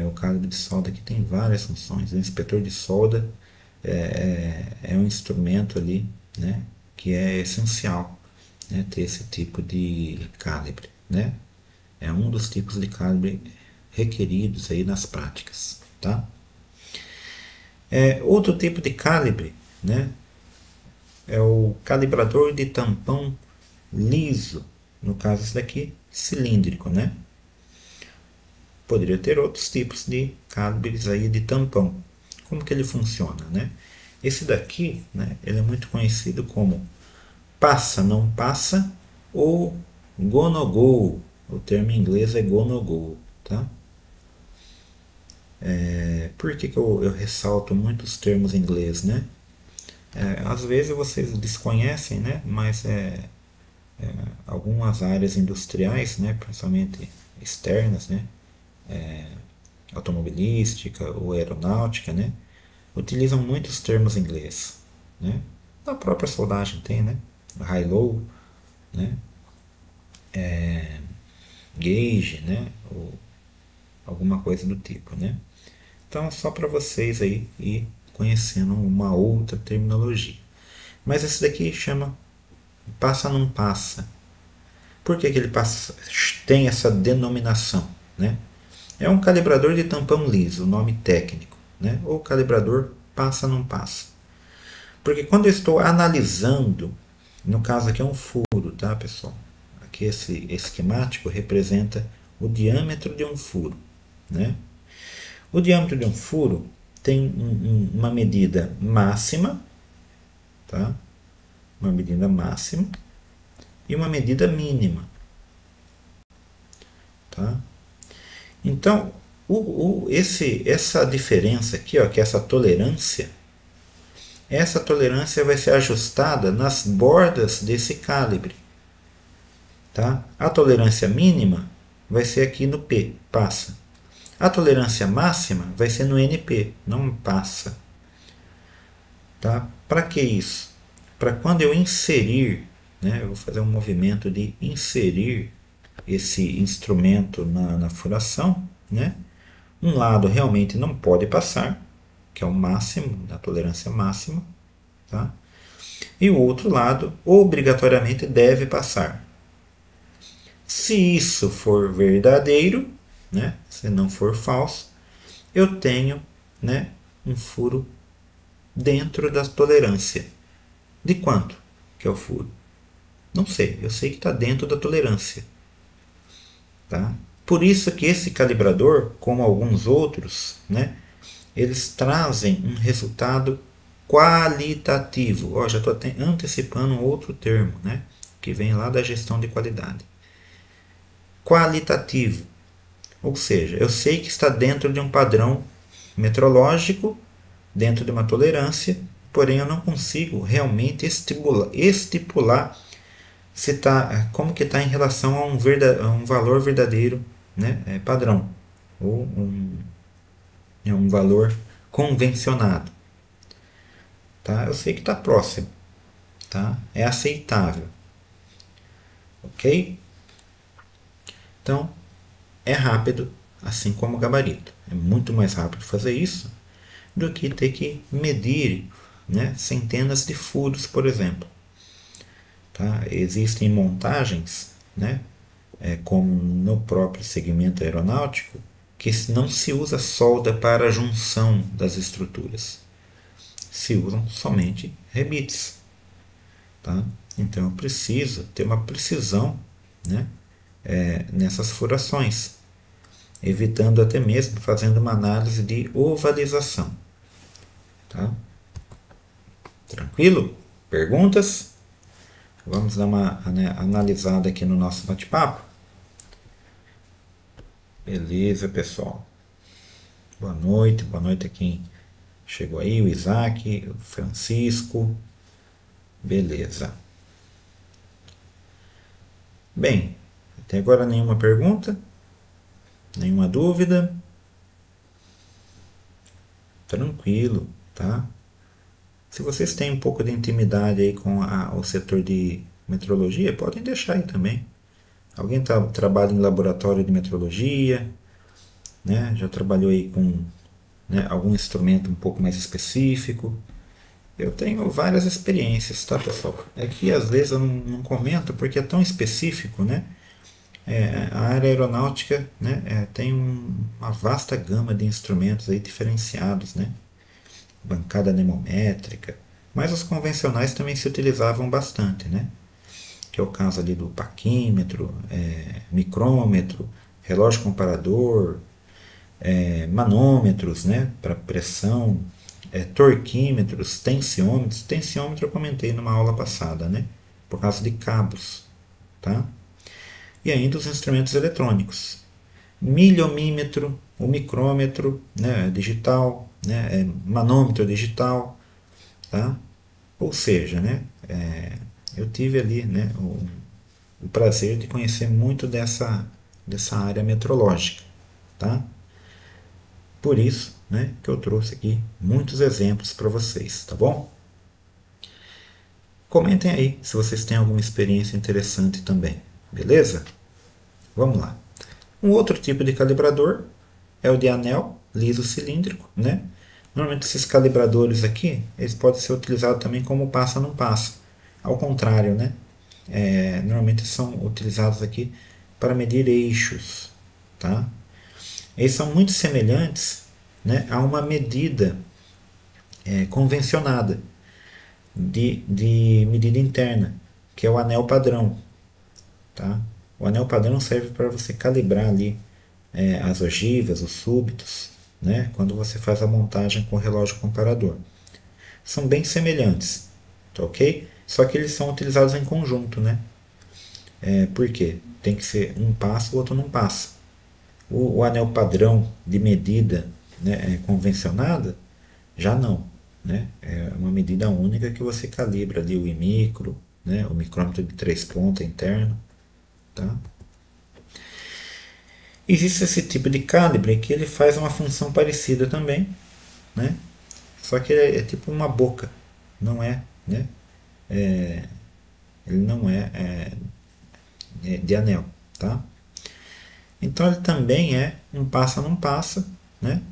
O calibre de solda aqui tem várias funções. O inspetor de solda é um instrumento ali, né? Que é essencial, né? Ter esse tipo de calibre, né? É um dos tipos de calibre requeridos aí nas práticas, tá? Outro tipo de calibre, né? É o calibrador de tampão liso, no caso esse daqui cilíndrico, né? Poderia ter outros tipos de calibres aí de tampão. Como que ele funciona, né? Esse daqui, né, ele é muito conhecido como passa, não passa ou go no go. O termo em inglês é go no go, tá? Por que eu ressalto muitos termos em inglês, né? Às vezes vocês desconhecem, né? Mas algumas áreas industriais, né? Principalmente externas, né? Automobilística ou aeronáutica, né? Utilizam muitos termos em inglês, né? Na própria soldagem tem, né? High-low, né? Gauge, né? Ou alguma coisa do tipo, né? Então, só para vocês aí ir conhecendo uma outra terminologia. Mas esse daqui chama passa não passa. Por que ele passa, tem essa denominação, né? É um calibrador de tampão liso, o nome técnico, né? Ou calibrador passa não passa. Porque quando eu estou analisando, no caso aqui é um furo, tá, pessoal? Aqui esse esquemático representa o diâmetro de um furo, né? O diâmetro de um furo tem uma medida máxima, tá? Uma medida máxima e uma medida mínima, tá? Então, essa diferença aqui, ó, que é essa tolerância vai ser ajustada nas bordas desse calibre, tá? A tolerância mínima vai ser aqui no P, passa. A tolerância máxima vai ser no NP, não passa. Tá? Para que isso? Para quando eu inserir, né, eu vou fazer um movimento de inserir esse instrumento na furação, né? Um lado realmente não pode passar, que é o máximo, da tolerância máxima, tá? E o outro lado obrigatoriamente deve passar. Se isso for verdadeiro, né, se não for falso, eu tenho, né, um furo dentro da tolerância. De quanto que é o furo? Não sei, eu sei que está dentro da tolerância. Tá? Por isso que esse calibrador, como alguns outros, né, eles trazem um resultado qualitativo. Já estou antecipando um outro termo, né, que vem lá da gestão de qualidade. Qualitativo, ou seja, eu sei que está dentro de um padrão metrológico, dentro de uma tolerância, porém eu não consigo realmente estipular se tá, como que está em relação a um valor verdadeiro, né, padrão, ou um valor convencionado. Tá? Eu sei que está próximo, tá? É aceitável, ok? Então, é rápido, assim como o gabarito. É muito mais rápido fazer isso do que ter que medir, né, centenas de furos, por exemplo. Tá? Existem montagens, né, como no próprio segmento aeronáutico, que não se usa solda para a junção das estruturas. Se usam somente rebites. Tá? Então eu preciso ter uma precisão, né, nessas furações, evitando até mesmo fazendo uma análise de ovalização. Tá? Tranquilo? Perguntas? Vamos dar uma analisada aqui no nosso bate-papo. Beleza, pessoal. Boa noite a quem chegou aí, o Isaac, o Francisco. Beleza. Bem, até agora nenhuma pergunta, nenhuma dúvida. Tranquilo, tá? Se vocês têm um pouco de intimidade aí com o setor de metrologia, podem deixar aí também. Alguém trabalha em laboratório de metrologia, né? Já trabalhou aí com, né, algum instrumento um pouco mais específico? Eu tenho várias experiências, tá, pessoal? É que às vezes eu não comento porque é tão específico, né? A área aeronáutica, né, tem uma vasta gama de instrumentos aí diferenciados, né? Bancada anemométrica, mas os convencionais também se utilizavam bastante, né? Que é o caso ali do paquímetro, micrômetro, relógio comparador, manômetros, né, para pressão, torquímetros, tensiômetros. Tensiômetro eu comentei numa aula passada, né, por causa de cabos, tá? E ainda os instrumentos eletrônicos, miliomímetro, o micrômetro, né, digital, né, manômetro digital, tá? Ou seja, né, eu tive ali, né, o prazer de conhecer muito dessa área metrológica, tá? Por isso, né, que eu trouxe aqui muitos exemplos para vocês, tá bom? Comentem aí se vocês têm alguma experiência interessante também, beleza? Vamos lá. Um outro tipo de calibrador é o de anel liso cilíndrico, né? Normalmente esses calibradores aqui, eles podem ser utilizados também como passa não passa. Ao contrário, né? Normalmente são utilizados aqui para medir eixos, tá? Eles são muito semelhantes, né, a uma medida convencionada de medida interna, que é o anel padrão. Tá? O anel padrão serve para você calibrar ali as ogivas, os súbitos, né, quando você faz a montagem com o relógio comparador. São bem semelhantes, tá ok? Só que eles são utilizados em conjunto, né? Por quê? Tem que ser um passa, o outro não passa. O anel padrão de medida, né, convencionada, já não. Né? É uma medida única que você calibra ali o imicro, né, o micrômetro de 3 pontas interno. Tá? Existe esse tipo de calibre que ele faz uma função parecida também, né? Só que ele é tipo uma boca, não é, né? Ele não é de anel, tá? Então ele também é um passa não passa, né?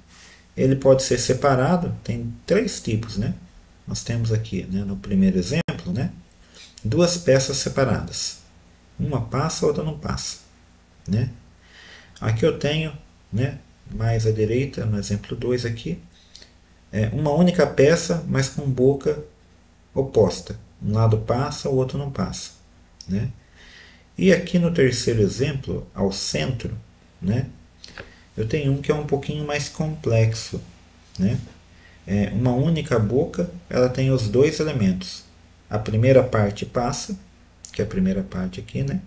Ele pode ser separado, tem 3 tipos, né? Nós temos aqui, né, no primeiro exemplo, né, 2 peças separadas. Uma passa, a outra não passa, né? Aqui eu tenho, né, mais à direita, no exemplo 2 aqui, uma única peça, mas com boca oposta. Um lado passa, o outro não passa, né? E aqui no terceiro exemplo, ao centro, né, eu tenho um que é um pouquinho mais complexo, né? Uma única boca, ela tem os 2 elementos. A primeira parte passa, que é a primeira parte aqui, né?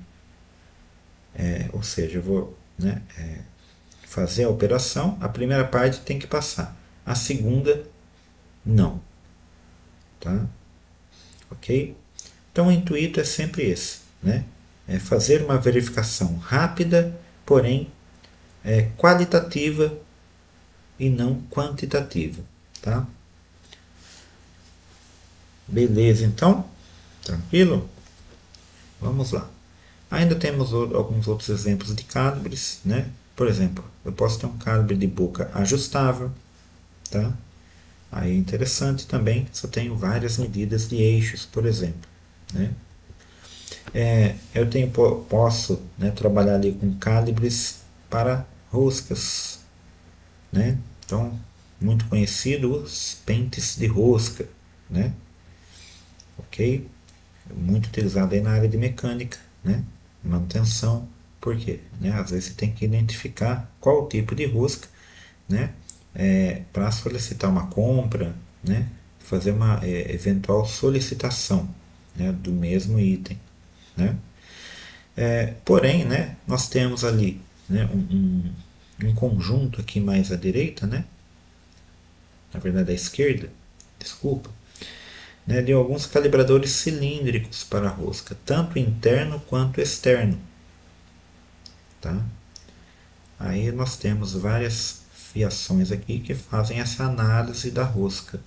Ou seja, eu vou, né, fazer a operação, a primeira parte tem que passar, a segunda não, tá? Ok? Então o intuito é sempre esse, né? É fazer uma verificação rápida, porém qualitativa e não quantitativa, tá? Beleza, então, tranquilo? Vamos lá. Ainda temos alguns outros exemplos de calibres, né? Por exemplo, eu posso ter um calibre de boca ajustável, tá? Aí é interessante também se eu tenho várias medidas de eixos, por exemplo, né? Posso, né, trabalhar ali com calibres para roscas, né? Então, muito conhecido os pentes de rosca, né? Ok? Muito utilizado aí na área de mecânica, né? Manutenção, Por quê? Né? Às vezes você tem que identificar qual tipo de rosca, né? Para solicitar uma compra, né? Fazer uma eventual solicitação, né? Do mesmo item, né? Porém, né? Nós temos ali, né? Um conjunto aqui mais à direita, né? Na verdade à esquerda, desculpa, né? De alguns calibradores cilíndricos para a rosca, tanto interno quanto externo, tá? Aí nós temos várias fiações aqui que fazem essa análise da rosca.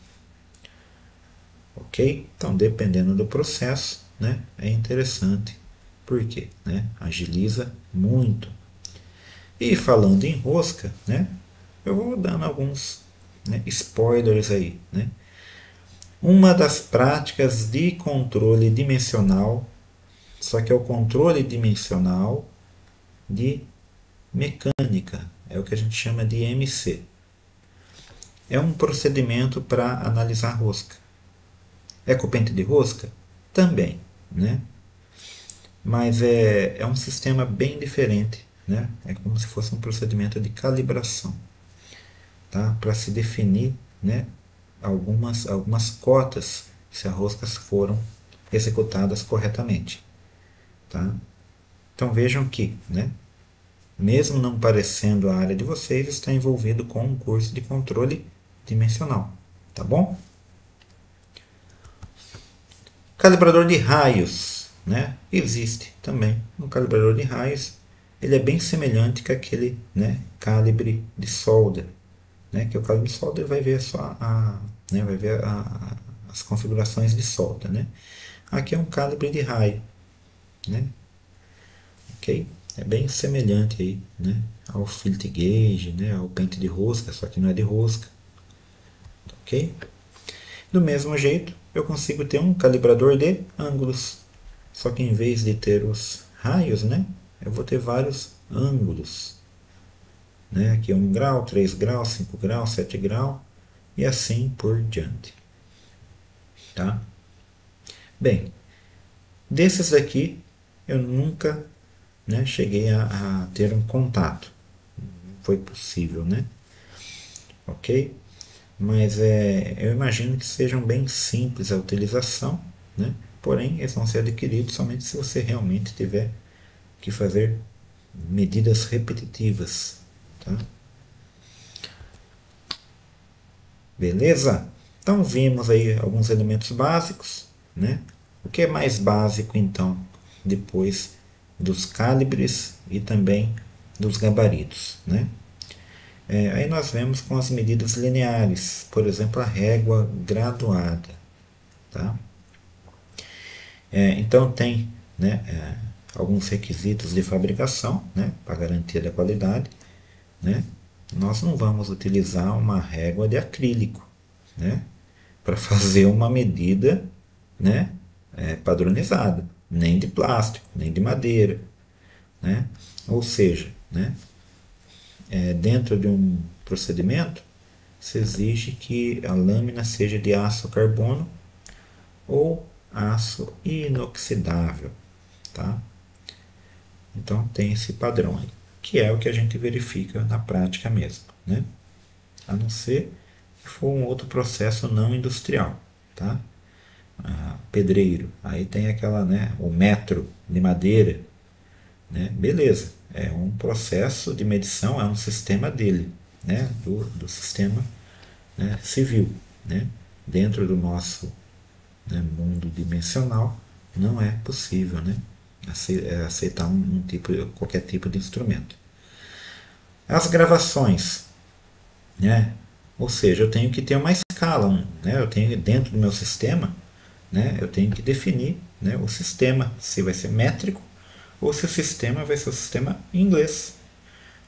Ok? Então, dependendo do processo, né, é interessante. Por quê? Né? Agiliza muito. E falando em rosca, né, eu vou dando alguns, né, spoilers aí. Né? Uma das práticas de controle dimensional, só que é o controle dimensional de mecânica, é o que a gente chama de MC. É um procedimento para analisar rosca. É com pente de rosca? Também, né? Mas é um sistema bem diferente, né? É como se fosse um procedimento de calibração, tá? Para se definir, né, algumas cotas se as roscas foram executadas corretamente, tá? Então vejam que, né, mesmo não parecendo a área de vocês, está envolvido com um curso de controle dimensional, tá bom? Calibrador de raios, né? Existe também um calibrador de raios. Ele é bem semelhante com aquele, né, calibre de solda, né? Que o calibre de solda vai ver só né, vai ver as configurações de solda, né? Aqui é um calibre de raio, né? Ok? É bem semelhante aí, né, ao filt gauge, né, ao pente de rosca, só que não é de rosca, ok? Do mesmo jeito, eu consigo ter um calibrador de ângulos. Só que em vez de ter os raios, né, eu vou ter vários ângulos. Né? Aqui 1 grau, 3 graus, 5 graus, 7 graus e assim por diante. Tá? Bem, desses daqui eu nunca, né, cheguei a ter um contato. Não foi possível, né? Ok? Mas eu imagino que sejam bem simples a utilização, né? Porém, eles vão ser adquiridos somente se você realmente tiver que fazer medidas repetitivas. Tá? Beleza? Então vimos aí alguns elementos básicos. Né? O que é mais básico então, depois dos calibres e também dos gabaritos? Né? Aí nós vemos com as medidas lineares, por exemplo, a régua graduada. Tá? Então tem, né, alguns requisitos de fabricação, né, para garantia da qualidade. Né? Nós não vamos utilizar uma régua de acrílico, né, para fazer uma medida, né, padronizada, nem de plástico, nem de madeira. Né? Ou seja, né, dentro de um procedimento, se exige que a lâmina seja de aço carbono ou aço inoxidável. Tá? Então tem esse padrão aí, que é o que a gente verifica na prática mesmo. Né? A não ser que for um outro processo não industrial. Tá? Pedreiro, aí tem aquela, né, o metro de madeira, né? Beleza, é um processo de medição, é um sistema dele, né, do sistema, né, civil, né? Dentro do nosso, né, mundo dimensional não é possível, né, aceitar qualquer tipo de instrumento. As gravações, né? Ou seja, eu tenho que ter uma escala, né? Eu tenho dentro do meu sistema, né, eu tenho que definir, né, o sistema, se vai ser métrico ou se o sistema vai ser o sistema em inglês.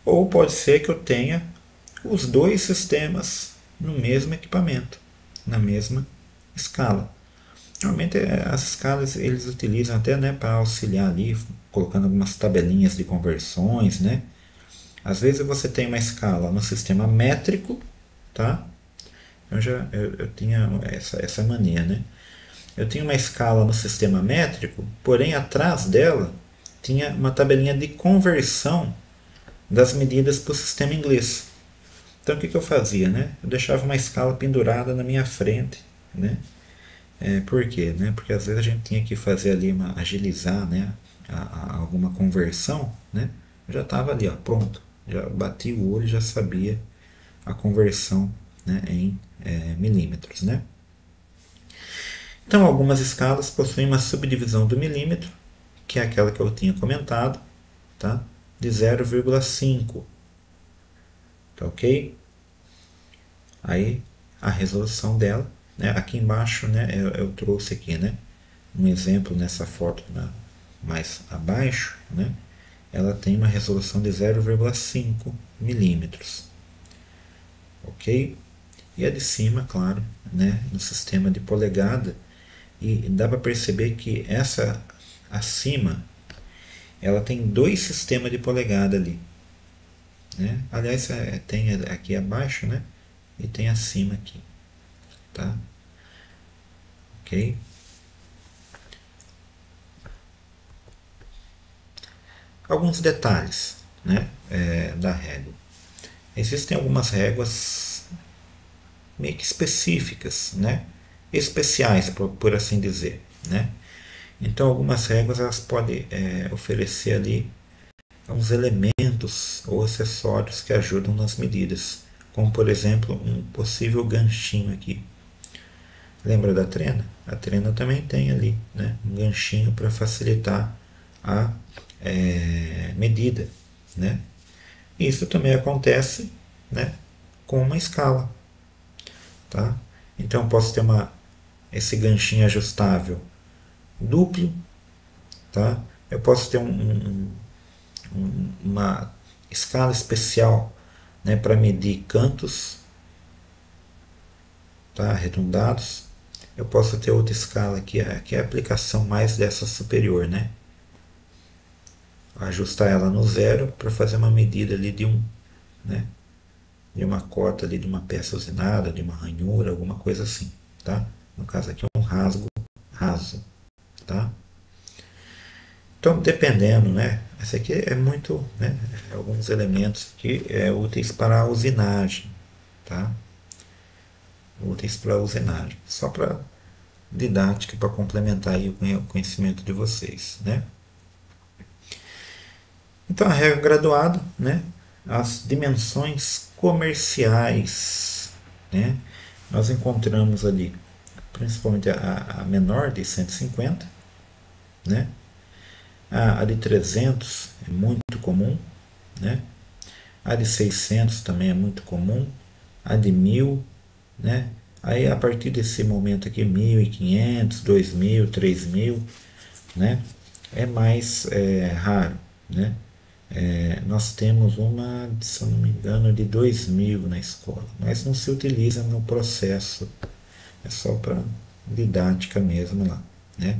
Ou pode ser que eu tenha os dois sistemas no mesmo equipamento, na mesma escala. Normalmente as escalas eles utilizam até, né, para auxiliar ali, colocando algumas tabelinhas de conversões, né? Às vezes você tem uma escala no sistema métrico, tá? Eu tinha essa mania, né? Eu tinha uma escala no sistema métrico, porém atrás dela tinha uma tabelinha de conversão das medidas para o sistema inglês. Então o que eu fazia, né? Eu deixava uma escala pendurada na minha frente, né? Por quê? Né? Porque às vezes a gente tinha que fazer ali agilizar, né? Alguma conversão, né? Eu já estava ali, ó, pronto. Já bati o olho e já sabia a conversão, né, em milímetros, né? Então algumas escalas possuem uma subdivisão do milímetro, que é aquela que eu tinha comentado, tá? De 0,5, tá ok? Aí a resolução dela, né? Aqui embaixo, né, eu trouxe aqui, né, um exemplo nessa foto mais abaixo, né? Ela tem uma resolução de 0,5 milímetros, ok? E a de cima, claro, né, no sistema de polegada, e dá para perceber que essa acima ela tem dois sistemas de polegada ali, né? Aliás, tem aqui abaixo, né, e tem acima aqui, tá? Ok? Alguns detalhes, né, da régua. Existem algumas réguas meio que específicas, né, especiais, por assim dizer, né? Então, algumas réguas elas podem oferecer ali uns elementos ou acessórios que ajudam nas medidas, como por exemplo um possível ganchinho aqui. Lembra da trena? A trena também tem ali, né, um ganchinho para facilitar a medida, né? Isso também acontece, né, com uma escala, tá? Então posso ter esse ganchinho ajustável duplo, tá? Eu posso ter uma escala especial, né, para medir cantos, tá, arredondados. Eu posso ter outra escala que é a aplicação mais dessa superior, né? Ajustar ela no zero para fazer uma medida ali né, de uma cota ali de uma peça usinada, de uma ranhura, alguma coisa assim, tá? No caso aqui é um rasgo raso, tá? Então, dependendo, né? Esse aqui é muito, né? Alguns elementos aqui úteis para a usinagem, tá? Úteis para a usinagem. Só para didática, para complementar aí o conhecimento de vocês, né? Então, a regra graduada, né? As dimensões comerciais, né? Nós encontramos ali, principalmente a menor de 150, né? A de 300 é muito comum, né? A de 600 também é muito comum, a de 1000, né? Aí a partir desse momento aqui, 1500, 2000, 3000, né? É mais raro, né? Nós temos uma, se eu não me engano, de 2000 na escola, mas não se utiliza no processo, é só para didática mesmo lá, né?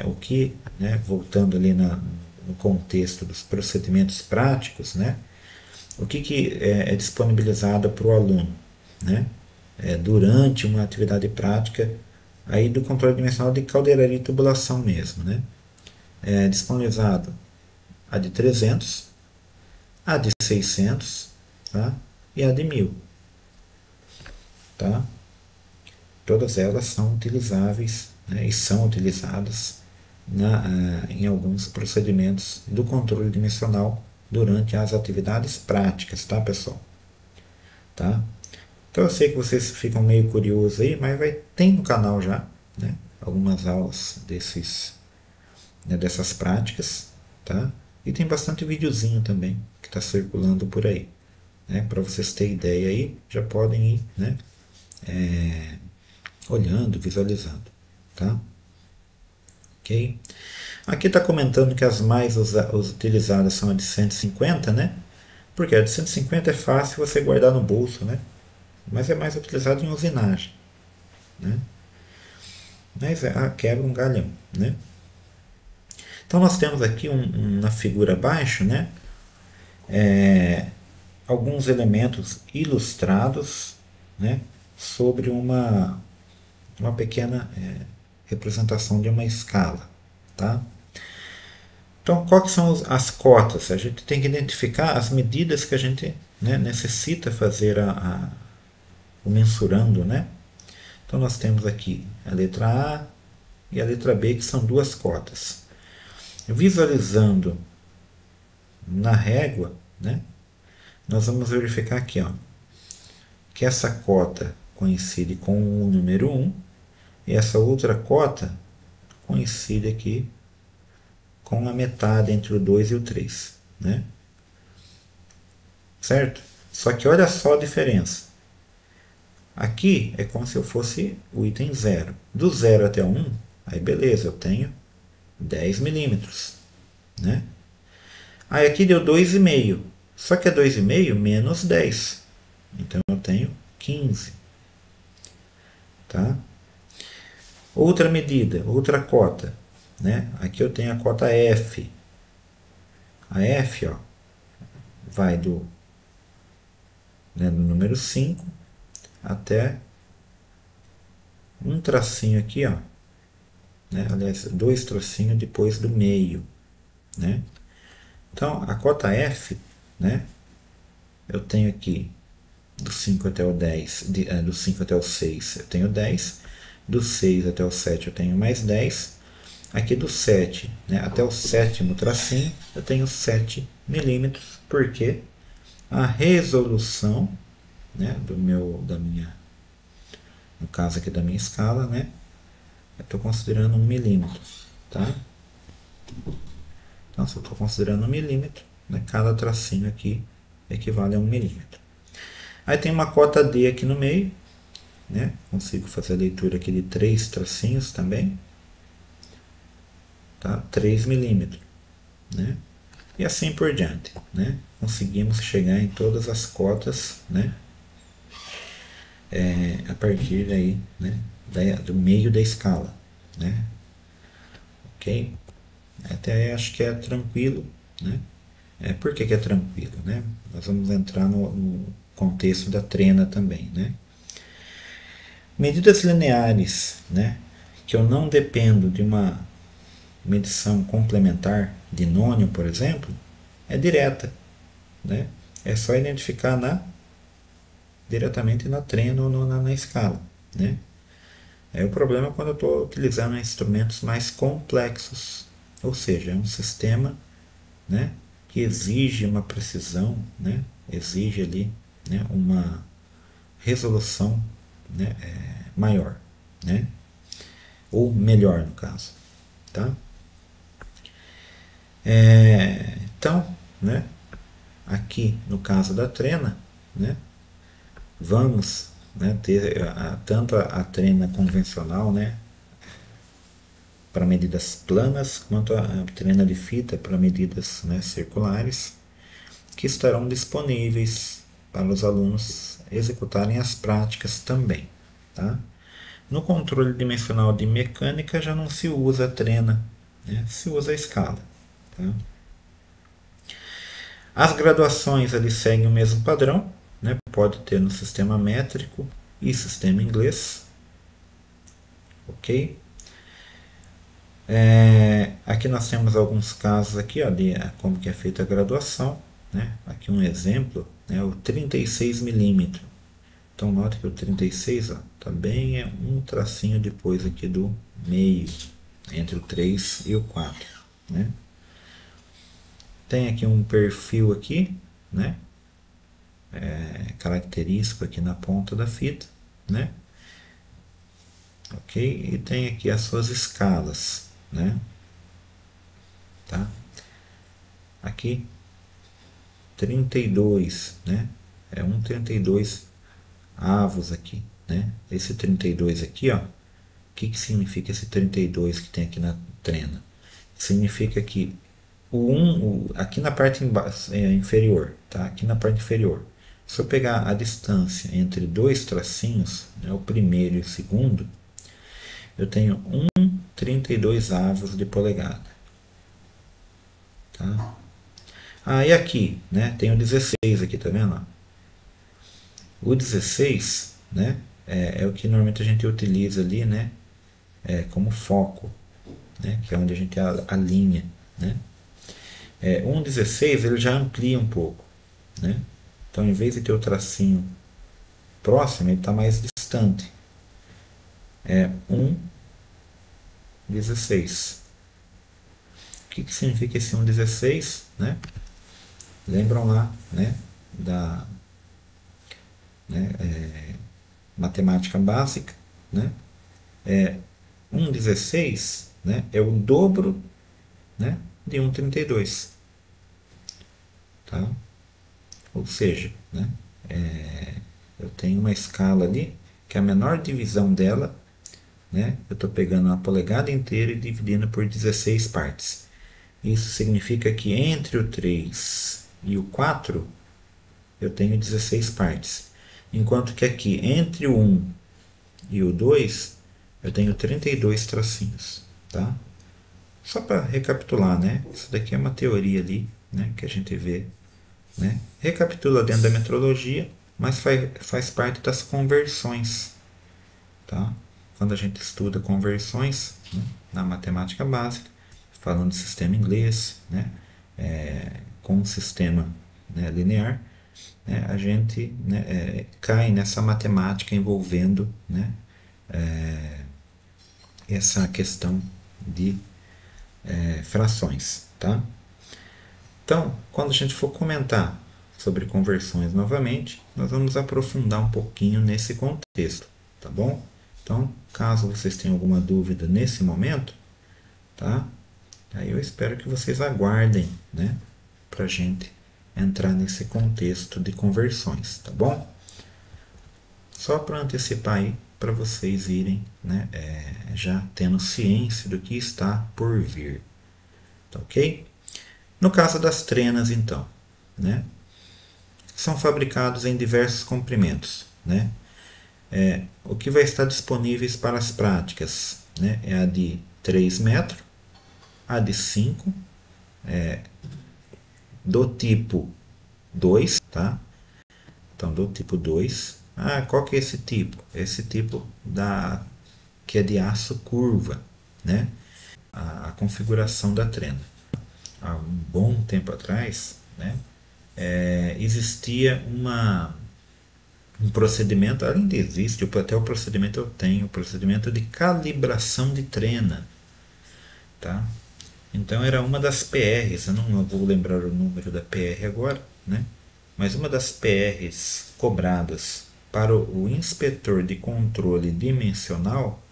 O que, né, voltando ali no contexto dos procedimentos práticos, né? O que é disponibilizado para o aluno, né? Durante uma atividade prática aí do controle dimensional de caldeiraria e tubulação mesmo, né? É disponibilizado a de 300, a de 600, tá? E a de 1000, tá? Todas elas são utilizáveis, né, e são utilizadas em alguns procedimentos do controle dimensional durante as atividades práticas, tá, pessoal? Tá? Então eu sei que vocês ficam meio curiosos aí, mas tem no canal já, né, algumas aulas dessas práticas, tá? E tem bastante videozinho também que está circulando por aí, né? Para vocês terem ideia aí, já podem ir, né, olhando, visualizando, tá? Ok? Aqui está comentando que as mais utilizadas são a de 150, né? Porque a de 150 é fácil você guardar no bolso, né? Mas é mais utilizado em usinagem, né? Mas quebra um galhão, né? Então nós temos aqui na figura abaixo, né? Alguns elementos ilustrados, né? Sobre uma pequena representação de uma escala, tá? Então, quais são as cotas? A gente tem que identificar as medidas que a gente, né, necessita fazer o mensurando, né? Então, nós temos aqui a letra A e a letra B, que são duas cotas. Visualizando na régua, né, nós vamos verificar aqui, ó, que essa cota coincide com o número 1 e essa outra cota coincide aqui com a metade entre o 2 e o 3, né? Certo? Só que olha só a diferença. Aqui é como se eu fosse o item 0. Do 0 até o 1, aí beleza, eu tenho 10 milímetros, né? Aí aqui deu 2,5. Só que é 2,5 menos 10. Então eu tenho 15. Tá? Outra medida, outra cota, né? Aqui eu tenho a cota F. A F, ó, vai do, né, do número 5 até um tracinho aqui, ó, né? Aliás, dois tracinhos depois do meio, né? Então, a cota F, né? Eu tenho aqui do 5 até o 10, do 5 até o 6 eu tenho 10, do 6 até o 7 eu tenho mais 10, aqui do 7, né, até o sétimo tracinho eu tenho 7 milímetros, porque a resolução, né, no caso aqui da minha escala, né, eu estou considerando 1 milímetro, tá? Então, se eu estou considerando 1 milímetro, né, cada tracinho aqui equivale a 1 milímetro. Aí tem uma cota D aqui no meio, né? Consigo fazer a leitura aqui de 3 tracinhos também, tá? 3 milímetros, né? E assim por diante, né? Conseguimos chegar em todas as cotas, né? A partir daí, né? Do meio da escala, né? Ok? Até acho que é tranquilo, né? Por que é tranquilo, né? Nós vamos entrar no contexto da trena também, né? Medidas lineares, né? Que eu não dependo de uma medição complementar de nônio, por exemplo, é direta, né? É só identificar diretamente na trena ou na escala, né? O problema é quando eu estou utilizando instrumentos mais complexos, ou seja, é um sistema, né, que exige uma precisão, né, exige ali, né, uma resolução, né, maior, né, ou melhor no caso, tá? Então, né, aqui no caso da trena, né, vamos, né, ter tanto a trena convencional, né, para medidas planas, quanto a trena de fita para medidas, né, circulares, que estarão disponíveis para os alunos executarem as práticas também. Tá? No controle dimensional de mecânica já não se usa a trena, né, se usa a escala. Tá? As graduações ali seguem o mesmo padrão, né? Pode ter no sistema métrico e sistema inglês. Ok? Aqui nós temos alguns casos aqui, ó, de como que é feita a graduação, né? Aqui um exemplo, né, o 36 milímetros. Então note que o 36 está bem um tracinho depois aqui do meio, entre o 3 e o 4. Né? Tem aqui um perfil aqui, né? Característico aqui na ponta da fita, né? Ok? E tem aqui as suas escalas, né? Tá? Aqui 32, né? É um 32 avos aqui, né? Esse 32 aqui, ó, o que significa esse 32 que tem aqui na trena? Significa que aqui na parte inferior, tá? Aqui na parte inferior, se eu pegar a distância entre dois tracinhos, né, o primeiro e o segundo, eu tenho 32 avos de polegada. Tá? E aqui, né, tem o 16 aqui, tá vendo? O 16, né, é o que normalmente a gente utiliza ali, né, como foco, né, que é onde a gente alinha, né? 1,16 ele já amplia um pouco, né? Então, em vez de ter o tracinho próximo, ele está mais distante. É 1,16. O que significa esse 1,16? Né? Lembram lá, né, da matemática básica, né? 1,16, né, é o dobro, né, de 1,32. Tá? Ou seja, né, eu tenho uma escala ali que a menor divisão dela, né, eu estou pegando uma polegada inteira e dividindo por 16 partes. Isso significa que entre o 3 e o 4 eu tenho 16 partes. Enquanto que aqui entre o 1 e o 2 eu tenho 32 tracinhos. Tá? Só para recapitular, né? Isso daqui é uma teoria ali, né, que a gente vê, né? Recapitula dentro da metrologia, mas faz parte das conversões. Tá? Quando a gente estuda conversões, né, na matemática básica, falando de sistema inglês, né, com um sistema, né, linear, né, a gente, né, cai nessa matemática envolvendo, né, essa questão de frações. Tá? Então, quando a gente for comentar sobre conversões novamente, nós vamos aprofundar um pouquinho nesse contexto, tá bom? Então, caso vocês tenham alguma dúvida nesse momento, tá? Aí eu espero que vocês aguardem, né, para a gente entrar nesse contexto de conversões, tá bom? Só para antecipar aí, para vocês irem, né, já tendo ciência do que está por vir, tá ok? No caso das trenas, então, né, são fabricados em diversos comprimentos, né? O que vai estar disponíveis para as práticas, né, é a de 3 metros, a de 5, do tipo 2, tá? Então, do tipo 2. Ah, qual que é esse tipo? Esse tipo que é de aço curva, né? A configuração da trena. Há um bom tempo atrás, né, existia um procedimento, ainda existe, até o procedimento eu tenho, o procedimento de calibração de trena. Tá? Então era uma das PRs, eu não vou lembrar o número da PR agora, né? Mas uma das PRs cobradas para o inspetor de controle dimensional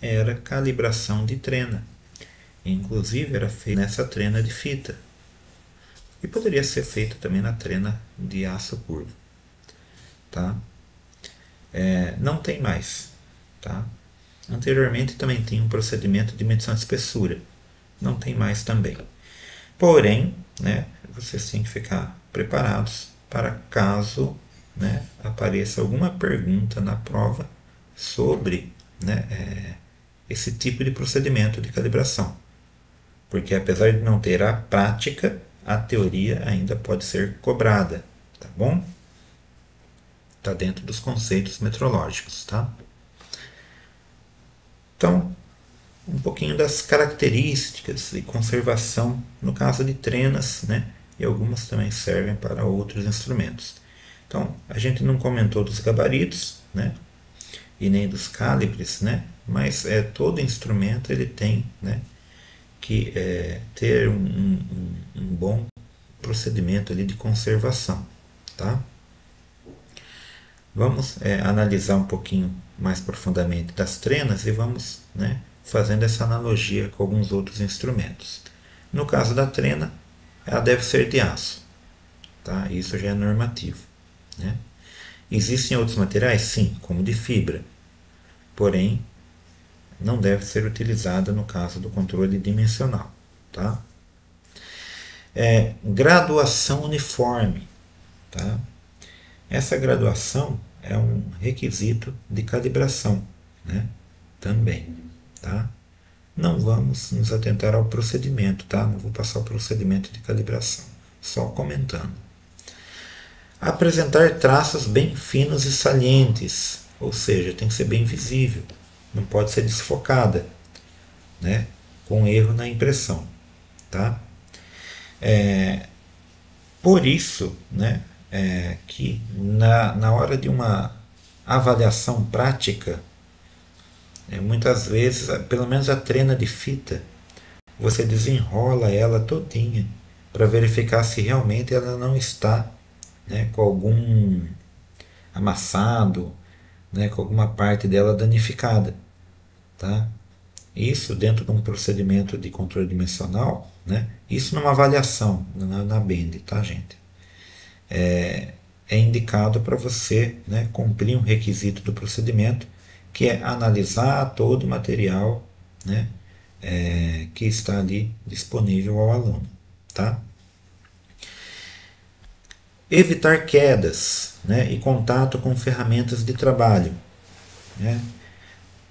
era calibração de trena. Inclusive era feita nessa trena de fita. E poderia ser feito também na trena de aço curvo. Tá? Não tem mais. Tá? Anteriormente também tinha um procedimento de medição de espessura. Não tem mais também. Porém, né, vocês têm que ficar preparados para caso, né, apareça alguma pergunta na prova sobre, né, esse tipo de procedimento de calibração. Porque apesar de não ter a prática, a teoria ainda pode ser cobrada, tá bom? Está dentro dos conceitos metrológicos, tá? Então, um pouquinho das características e conservação no caso de trenas, né? E algumas também servem para outros instrumentos. Então, a gente não comentou dos gabaritos, né? E nem dos calibres, né? Mas todo instrumento ele tem, né, que ter um bom procedimento ali de conservação, tá? Vamos analisar um pouquinho mais profundamente das trenas e vamos, né, fazendo essa analogia com alguns outros instrumentos. No caso da trena, ela deve ser de aço, tá? Isso já é normativo, né? Existem outros materiais? Sim, como de fibra, porém não deve ser utilizada no caso do controle dimensional, tá? Graduação uniforme, tá? Essa graduação é um requisito de calibração, né? Também, tá? Não vamos nos atentar ao procedimento, tá? Não vou passar o procedimento de calibração, só comentando. Apresentar traços bem finos e salientes, ou seja, tem que ser bem visível, não pode ser desfocada, né? Com erro na impressão, tá? Por isso, né, que na hora de uma avaliação prática, muitas vezes, pelo menos a trena de fita, você desenrola ela todinha para verificar se realmente ela não está, né, com algum amassado, né, com alguma parte dela danificada, tá? Isso dentro de um procedimento de controle dimensional, né? Isso numa avaliação na Bend, tá, gente? É indicado para você, né, cumprir um requisito do procedimento, que é analisar todo o material, né, que está ali disponível ao aluno, tá? Evitar quedas, né, e contato com ferramentas de trabalho, né?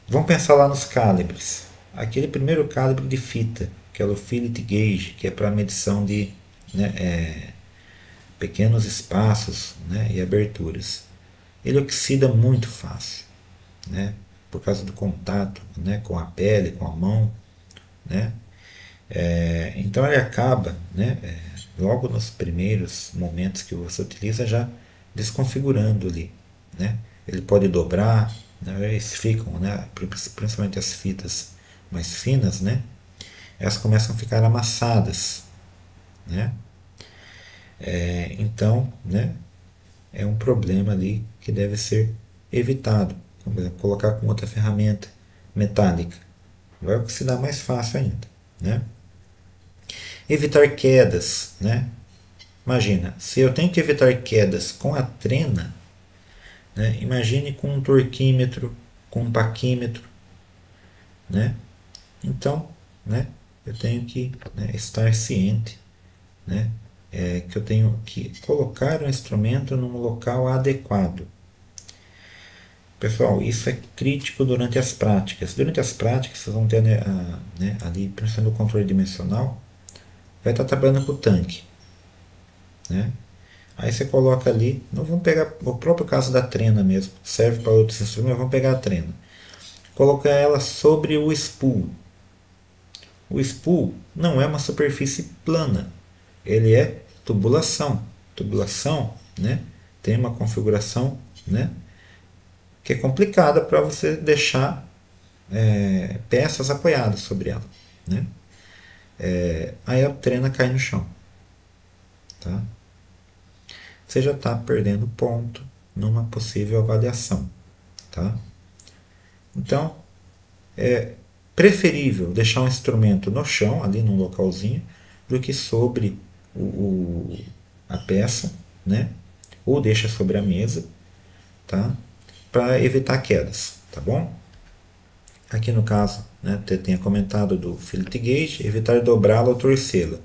Vamos pensar lá nos calibres. Aquele primeiro calibre de fita, que é o fillet gauge, que é para medição de, né, pequenos espaços, né, e aberturas. Ele oxida muito fácil, né, por causa do contato, né, com a pele, com a mão, né. Então ele acaba, né, logo nos primeiros momentos que você utiliza, já desconfigurando ali, né. Ele pode dobrar, né, eles ficam, né, principalmente as fitas mais finas, né, elas começam a ficar amassadas, né. Então, né, é um problema ali que deve ser evitado. Por exemplo, colocar com outra ferramenta metálica, vai oxidar mais fácil ainda, né. Evitar quedas, né. Imagina, se eu tenho que evitar quedas com a trena, né, imagine com um torquímetro, com um paquímetro, né. Então, né, eu tenho que, né, estar ciente, né, que eu tenho que colocar o instrumento num local adequado. Pessoal, isso é crítico durante as práticas. Durante as práticas, vocês vão ter, né, ali, principalmente o controle dimensional, vai estar trabalhando com o tanque, né? Aí você coloca ali, não vamos pegar o próprio caso da trena mesmo, serve para outros instrumentos, vamos pegar a trena. Colocar ela sobre o spool. O spool não é uma superfície plana, ele é tubulação. Tubulação, né, tem uma configuração, né, que é complicada para você deixar peças apoiadas sobre ela, né. Aí a trena cai no chão, tá? Você já está perdendo ponto numa possível avaliação, tá? Então, é preferível deixar um instrumento no chão, ali num localzinho, do que sobre a peça, né? Ou deixa sobre a mesa, tá? Para evitar quedas, tá bom? Aqui no caso, né, eu tinha comentado do fillet gauge, evitar dobrá-la ou torcê-la.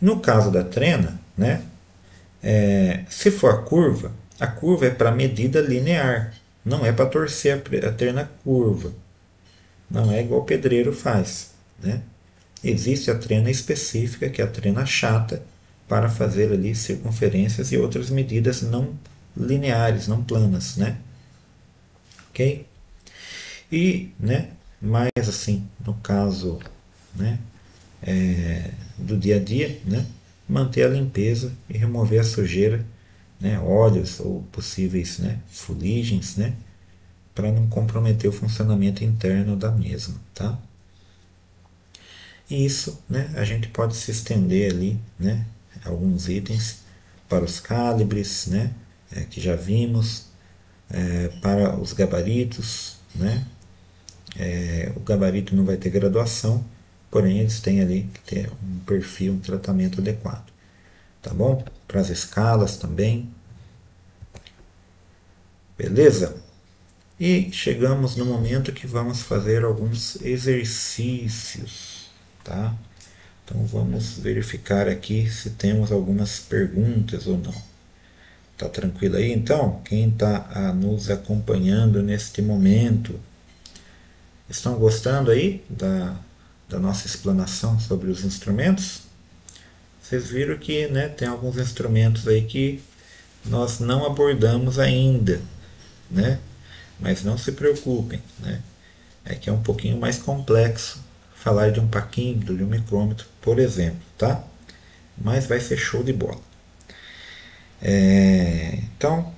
No caso da trena, né, se for a curva é para medida linear, não é para torcer a trena curva. Não é igual o pedreiro faz, né? Existe a trena específica, que é a trena chata, para fazer ali circunferências e outras medidas não lineares, não planas, né? Ok? E, né, mais assim, no caso, né, do dia a dia, né, manter a limpeza e remover a sujeira, né, óleos ou possíveis, né, fuligens, né, para não comprometer o funcionamento interno da mesma, tá? E isso, né, a gente pode se estender ali, né, alguns itens para os calibres, né, que já vimos, para os gabaritos, né. O gabarito não vai ter graduação, porém eles têm ali que ter um perfil, um tratamento adequado, tá bom? Para as escalas também, beleza? E chegamos no momento que vamos fazer alguns exercícios, tá? Então vamos verificar aqui se temos algumas perguntas ou não. Tá tranquilo aí? Então, quem está nos acompanhando neste momento, estão gostando aí da nossa explanação sobre os instrumentos? Vocês viram que, né, tem alguns instrumentos aí que nós não abordamos ainda, né? Mas não se preocupem, né? É que é um pouquinho mais complexo falar de um paquímetro, de um micrômetro, por exemplo, tá? mas vai ser show de bola. Então,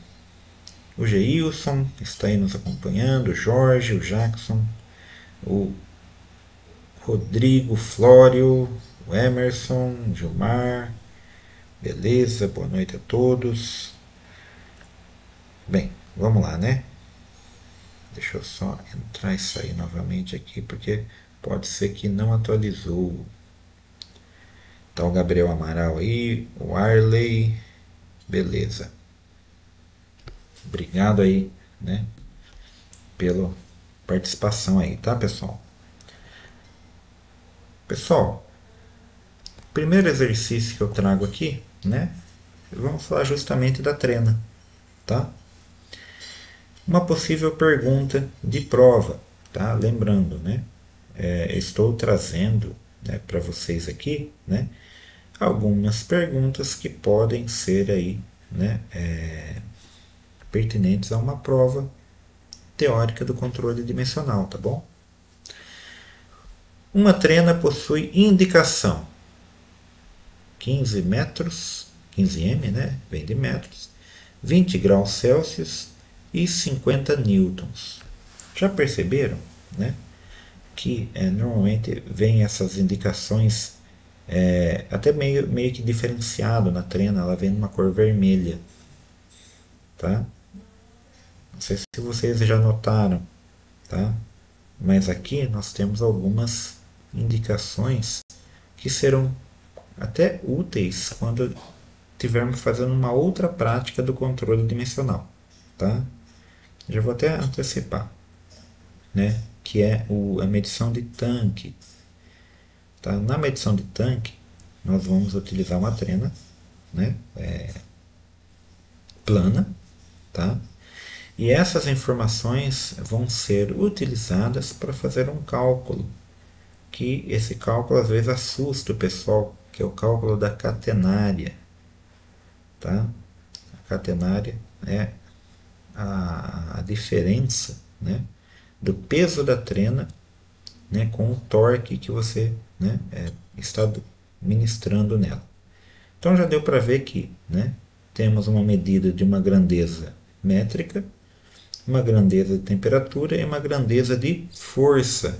o Geilson está aí nos acompanhando, o Jorge, o Jackson, o Rodrigo, Flório, o Emerson, o Gilmar. Beleza, boa noite a todos. Bem, vamos lá, né? Deixa eu só entrar e sair novamente aqui, porque pode ser que não atualizou. Tá o Gabriel Amaral aí, o Arley. Beleza. Obrigado aí, né, pela participação aí, tá, pessoal? Pessoal, primeiro exercício que eu trago aqui, né? Vamos falar justamente da trena, tá? Uma possível pergunta de prova, tá? Lembrando, né? Estou trazendo, né, para vocês aqui, né, algumas perguntas que podem ser aí, né, pertinentes a uma prova teórica do controle dimensional, tá bom? Uma trena possui indicação 15 metros, 15 m, né? Vem de metros, 20 graus Celsius e 50 newtons. Já perceberam, né, que normalmente vem essas indicações até meio que diferenciado na trena, ela vem numa cor vermelha, tá? Não sei se vocês já notaram, tá? Mas aqui nós temos algumas indicações que serão até úteis quando estivermos fazendo uma outra prática do controle dimensional, tá? Já vou até antecipar, né? Que é a medição de tanque. Tá? Na medição de tanque, nós vamos utilizar uma trena, né, plana, tá? E essas informações vão ser utilizadas para fazer um cálculo, que esse cálculo às vezes assusta o pessoal, que é o cálculo da catenária. Tá? A catenária é a diferença, né, do peso da trena, né, com o torque que você, né, está ministrando nela. Então já deu para ver que, né, temos uma medida de uma grandeza métrica, uma grandeza de temperatura e uma grandeza de força.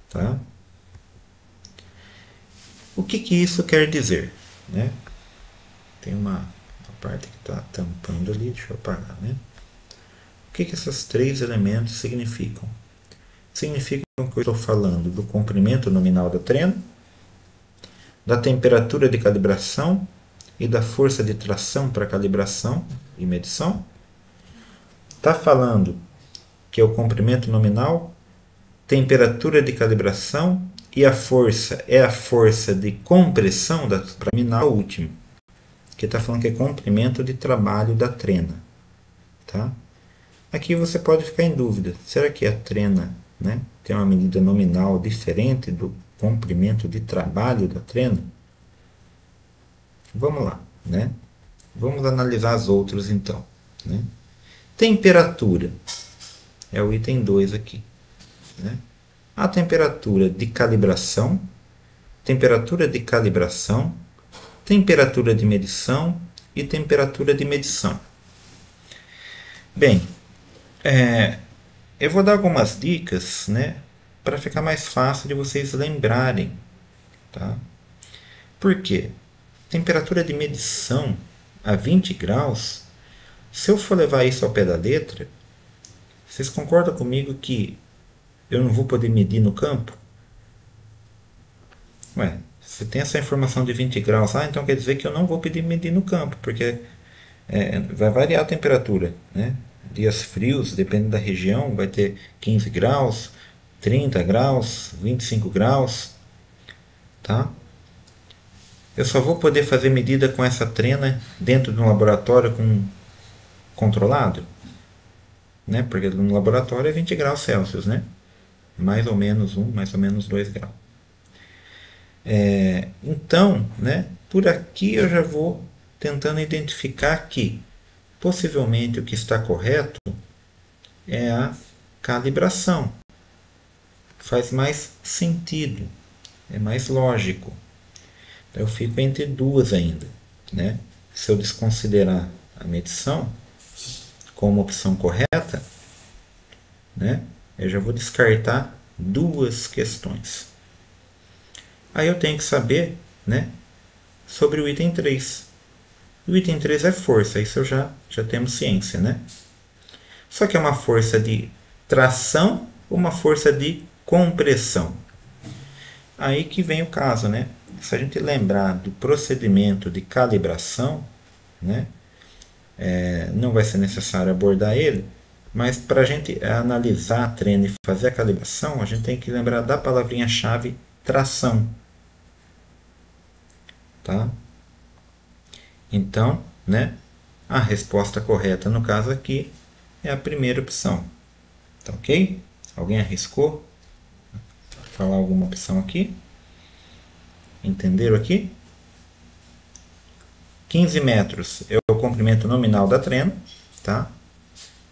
Tá? O que isso quer dizer? Né? Tem uma parte que está tampando ali, deixa eu apagar. Né? O que esses três elementos significam? Significam que eu estou falando do comprimento nominal da trena, da temperatura de calibração e da força de tração para calibração e medição. Está falando que é o comprimento nominal, temperatura de calibração e a força é a força de compressão da nominal último, que está falando que é comprimento de trabalho da trena. Tá? Aqui você pode ficar em dúvida, será que a trena, né, tem uma medida nominal diferente do comprimento de trabalho da trena? Vamos lá, né? Vamos analisar as outras então. Né? Temperatura é o item 2 aqui. Né? A temperatura de calibração, temperatura de calibração, temperatura de medição e temperatura de medição. Bem, eu vou dar algumas dicas, né, para ficar mais fácil de vocês lembrarem. Tá? Por quê? Temperatura de medição a 20 graus, se eu for levar isso ao pé da letra, vocês concordam comigo que eu não vou poder medir no campo? Ué, se tem essa informação de 20 graus, então quer dizer que eu não vou poder medir no campo, porque vai variar a temperatura. Né? Dias frios, dependendo da região, vai ter 15 graus, 30 graus, 25 graus. Tá? Eu só vou poder fazer medida com essa trena dentro de um laboratório controlado, né? Porque no laboratório é 20 graus Celsius, né? Mais ou menos 1, mais ou menos 2 graus. Então, né, por aqui eu já vou tentando identificar que possivelmente o que está correto é a calibração. Faz mais sentido, é mais lógico. Eu fico entre duas ainda, né? Se eu desconsiderar a medição como opção correta, né? Eu já vou descartar duas questões. Aí eu tenho que saber, né, sobre o item 3. O item 3 é força, isso já temos ciência, né? Só que é uma força de tração ou uma força de compressão. Aí que vem o caso, né? Se a gente lembrar do procedimento de calibração, né, não vai ser necessário abordar ele, mas para a gente analisar a treino e fazer a calibração, a gente tem que lembrar da palavrinha-chave tração. Tá? Então, né, a resposta correta no caso aqui é a primeira opção. Tá ok? Alguém arriscou falar alguma opção aqui? Entenderam aqui? 15 metros é o comprimento nominal da trena. Tá?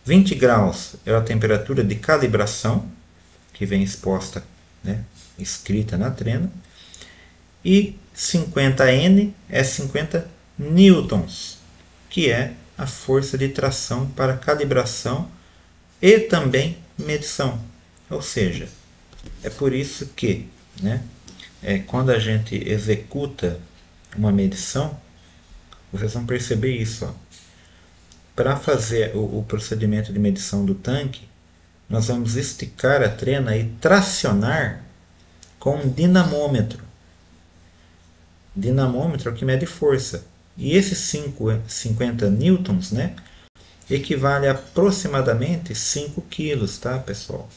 20 graus é a temperatura de calibração, que vem exposta, né, escrita na trena. E 50N é 50 newtons, que é a força de tração para calibração e também medição. Ou seja, é por isso que, né, quando a gente executa uma medição, vocês vão perceber isso. Para fazer o procedimento de medição do tanque, nós vamos esticar a trena e tracionar com um dinamômetro. Dinamômetro é o que mede força. E esses 50 newtons, né, equivale a aproximadamente 5 quilos, tá, pessoal?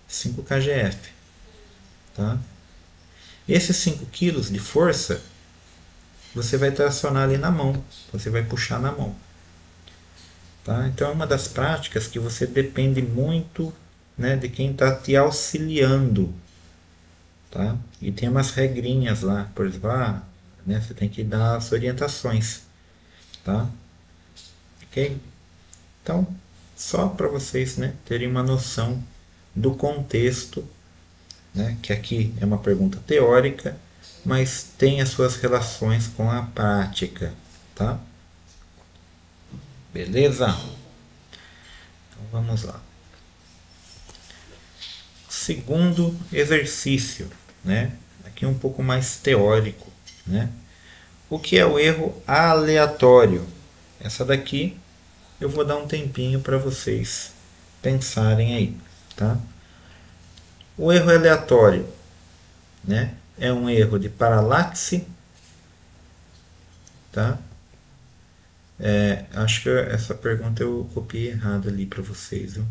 5 kgf. Tá? Esses 5 quilos de força, você vai tracionar ali na mão. Você vai puxar na mão. Tá? Então é uma das práticas que você depende muito, né, de quem está te auxiliando. Tá? E tem umas regrinhas lá, por exemplo, né, você tem que dar as orientações. Tá? Ok? Então, só para vocês, né, terem uma noção do contexto, né, que aqui é uma pergunta teórica, mas tem as suas relações com a prática. Tá? Beleza? Então vamos lá. Segundo exercício, né? Aqui um pouco mais teórico, né? O que é o erro aleatório? Essa daqui eu vou dar um tempinho para vocês pensarem aí, tá? O erro aleatório, né, é um erro de paralaxe, tá? Acho que essa pergunta eu copiei errado ali para vocês, viu?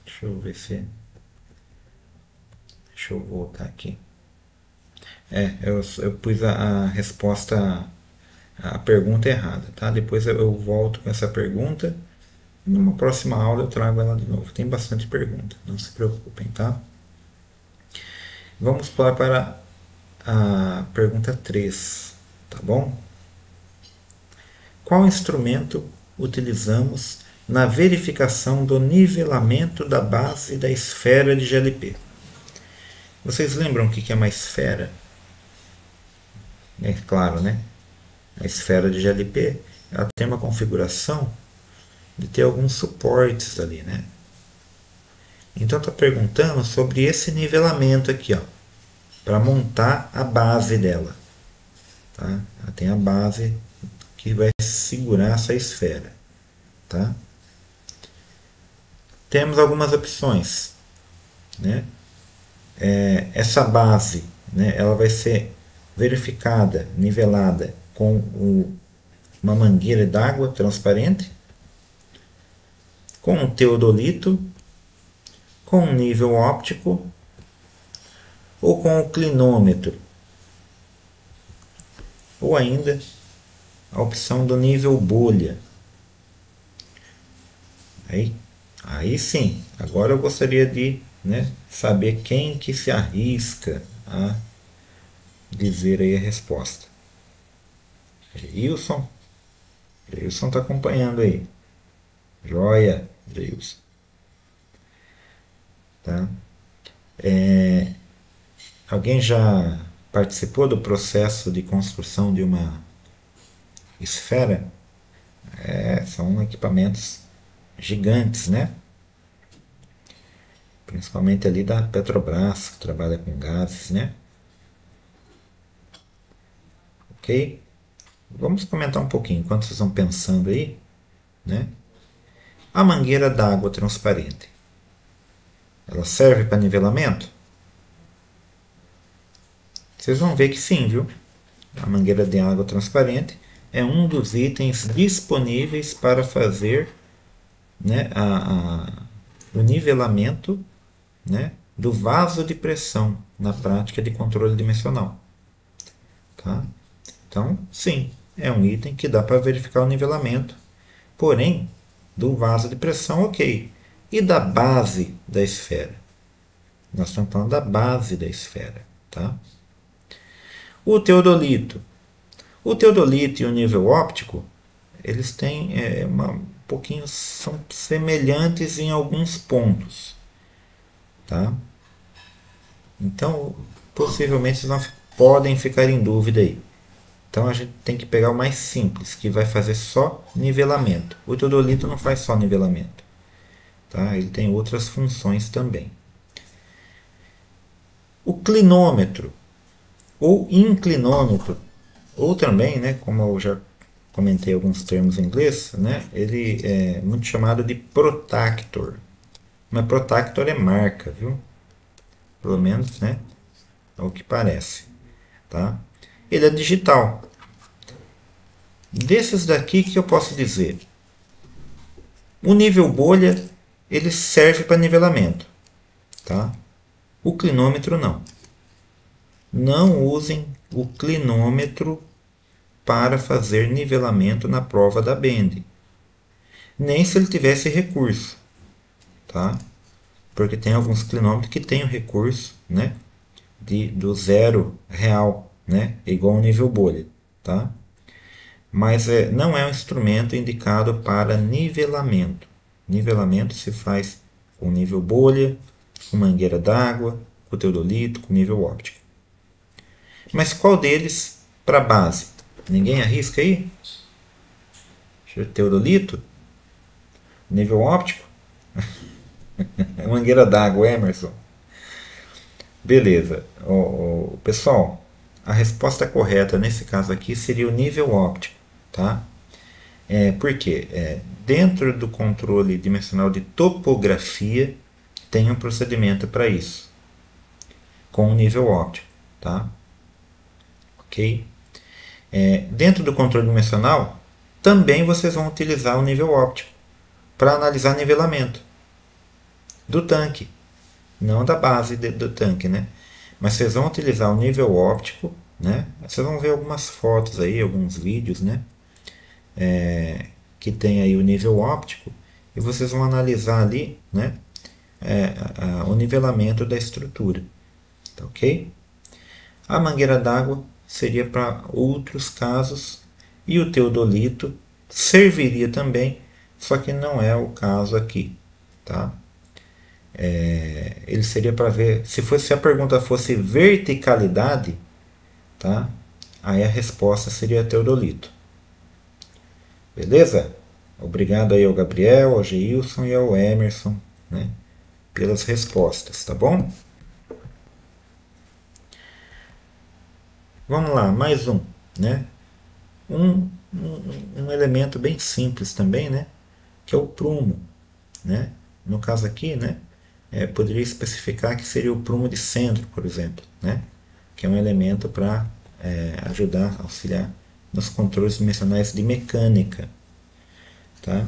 Deixa eu ver se. Deixa eu voltar aqui. Eu pus a resposta, a pergunta errada, tá? Depois eu volto com essa pergunta. Numa próxima aula eu trago ela de novo. Tem bastante pergunta, não se preocupem, tá? Vamos pular para a pergunta 3, tá bom? Qual instrumento utilizamos na verificação do nivelamento da base da esfera de GLP? Vocês lembram o que é uma esfera? É claro, né? A esfera de GLP, ela tem uma configuração de ter alguns suportes ali, né? Então está perguntando sobre esse nivelamento aqui, ó, para montar a base dela. Tá? Ela tem a base que vai segurar essa esfera. Tá? Temos algumas opções, né? Essa base, né, ela vai ser verificada, nivelada com uma mangueira d'água transparente, com um teodolito, com um nível óptico ou com o clinômetro, ou ainda a opção do nível bolha. Aí sim, agora eu gostaria de, né, saber quem que se arrisca a dizer aí a resposta. Geilson? Geilson está acompanhando aí. Joia, Geilson. Tá? Alguém já participou do processo de construção de uma esfera? São equipamentos gigantes, né? Principalmente ali da Petrobras, que trabalha com gases, né? Ok? Vamos comentar um pouquinho, enquanto vocês vão pensando aí, né? A mangueira d'água transparente, ela serve para nivelamento? Vocês vão ver que sim, viu? A mangueira de água transparente é um dos itens disponíveis para fazer, né, o nivelamento, né, do vaso de pressão na prática de controle dimensional. Tá? Então, sim, é um item que dá para verificar o nivelamento. Porém, do vaso de pressão, ok. E da base da esfera? Nós estamos falando da base da esfera. Tá? O teodolito. O teodolito e o nível óptico, eles têm um pouquinho, são semelhantes em alguns pontos. Tá? Então, possivelmente vocês não podem ficar em dúvida aí. Então a gente tem que pegar o mais simples, que vai fazer só nivelamento. O teodolito não faz só nivelamento. Tá? Ele tem outras funções também. O clinômetro ou inclinômetro, ou também, né, como eu já comentei alguns termos em inglês, né, ele é muito chamado de protactor. Mas protactor é marca, viu? Pelo menos, né, é o que parece. Tá? Ele é digital. Desses daqui que eu posso dizer, o nível bolha ele serve para nivelamento, tá? O clinômetro não. Não usem o clinômetro para fazer nivelamento na prova da Bend. Nem se ele tivesse recurso, tá? Porque tem alguns clinômetros que têm o recurso, né, do zero real, né, igual ao nível bolha, tá? Mas não é um instrumento indicado para nivelamento. Nivelamento se faz com nível bolha, com mangueira d'água, com teodolito, com nível óptico. Mas qual deles para base? Ninguém arrisca aí? Teodolito? Nível óptico? Mangueira d'água, Emerson. Beleza. Pessoal, a resposta correta nesse caso aqui seria o nível óptico. Tá? Por quê? Dentro do controle dimensional de topografia tem um procedimento para isso, com o nível óptico. Tá? Ok? Dentro do controle dimensional, também vocês vão utilizar o nível óptico para analisar nivelamento do tanque, não da base do tanque, né? Mas vocês vão utilizar o nível óptico, né? Vocês vão ver algumas fotos aí, alguns vídeos, né? Que tem aí o nível óptico e vocês vão analisar ali, né? O nivelamento da estrutura, tá ok? A mangueira d'água seria para outros casos e o teodolito serviria também, só que não é o caso aqui, tá? Ele seria para ver, se a pergunta fosse verticalidade, tá? Aí a resposta seria teodolito. Beleza? Obrigado aí ao Gabriel, ao Geilson e ao Emerson, né, pelas respostas, tá bom? Vamos lá, mais um, né? Um elemento bem simples também, né? Que é o prumo, né? No caso aqui, né? Poderia especificar que seria o prumo de centro, por exemplo, né? Que é um elemento para ajudar, auxiliar nos controles dimensionais de mecânica, tá?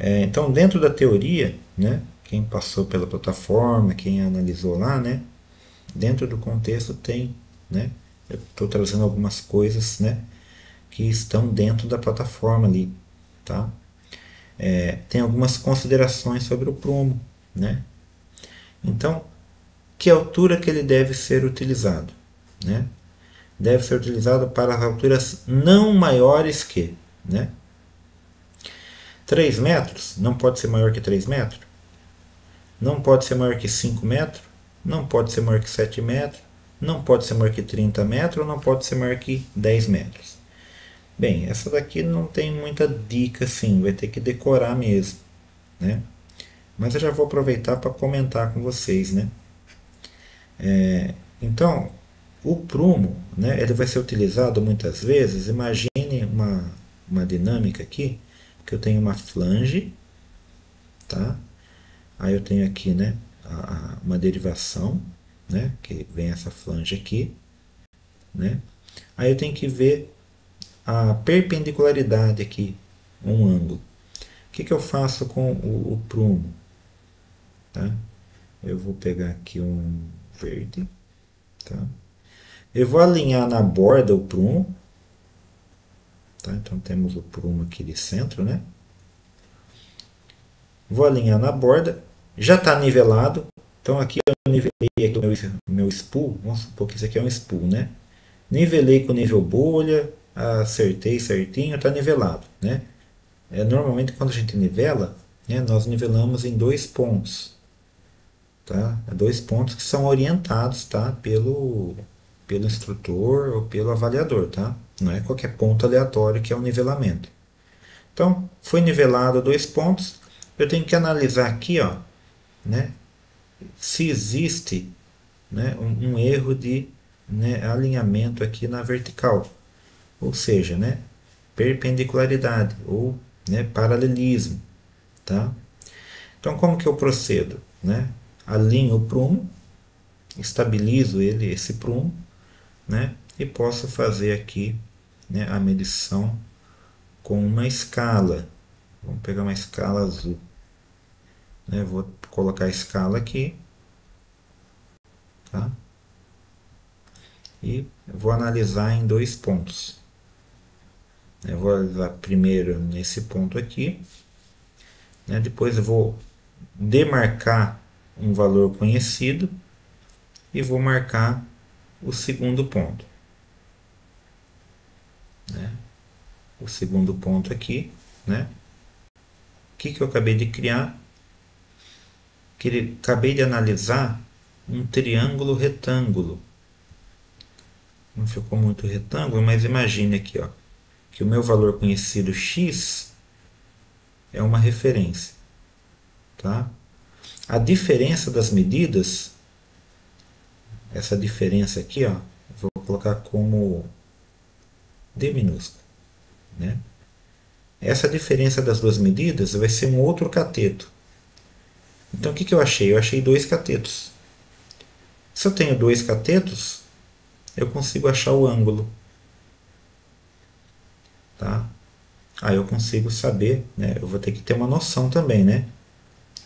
Então, dentro da teoria, né? Quem passou pela plataforma, quem analisou lá, né? Dentro do contexto tem, né? Eu estou trazendo algumas coisas, né, que estão dentro da plataforma ali, tá? Tem algumas considerações sobre o prumo, né? Então, que altura que ele deve ser utilizado, né? Deve ser utilizado para as alturas não maiores que, né? 3 metros, não pode ser maior que 3 metros, não pode ser maior que 5 metros, não pode ser maior que 7 metros, não pode ser maior que 30 metros, não pode ser maior que 10 metros. Bem, essa daqui não tem muita dica assim, vai ter que decorar mesmo, né? Mas eu já vou aproveitar para comentar com vocês, né? Então, o prumo, né, ele vai ser utilizado muitas vezes. Imagine uma dinâmica aqui, que eu tenho uma flange, tá? Aí eu tenho aqui, né, uma derivação, né, que vem essa flange aqui, né? Aí eu tenho que ver a perpendicularidade aqui, um ângulo. O que eu faço com o prumo? Tá? Eu vou pegar aqui um verde, tá? Eu vou alinhar na borda o prumo, tá? Então temos o prumo aqui de centro, né? Vou alinhar na borda, já está nivelado, então aqui eu nivelei aqui o meu spool, vamos supor que isso aqui é um spool, né? Nivelei com o nível bolha, acertei certinho, está nivelado, né? Normalmente quando a gente nivela, né, nós nivelamos em dois pontos, tá? Dois pontos que são orientados, tá? Pelo instrutor ou pelo avaliador, tá? Não é qualquer ponto aleatório que é o nivelamento. Então, foi nivelado dois pontos, eu tenho que analisar aqui, ó, né, se existe, né, um erro de, né, alinhamento aqui na vertical, ou seja, né, perpendicularidade ou, né, paralelismo, tá? Então, como que eu procedo, né? Alinho o prumo, estabilizo esse prumo, né, e posso fazer aqui, né, a medição com uma escala. Vamos pegar uma escala azul, né? Vou colocar a escala aqui, tá? E vou analisar em dois pontos. Eu vou analisar primeiro nesse ponto aqui, né? Depois eu vou demarcar um valor conhecido e vou marcar o segundo ponto, né? O segundo ponto aqui, né? O que eu acabei de criar? Acabei de analisar um triângulo retângulo. Não ficou muito retângulo, mas imagine aqui, ó, que o meu valor conhecido x é uma referência, tá? A diferença das medidas, essa diferença aqui, ó, vou colocar como d minúsculo, né? Essa diferença das duas medidas vai ser um outro cateto. Então o que eu achei? Eu achei dois catetos. Se eu tenho dois catetos, eu consigo achar o ângulo, tá? Aí eu consigo saber, né? Eu vou ter que ter uma noção também, né?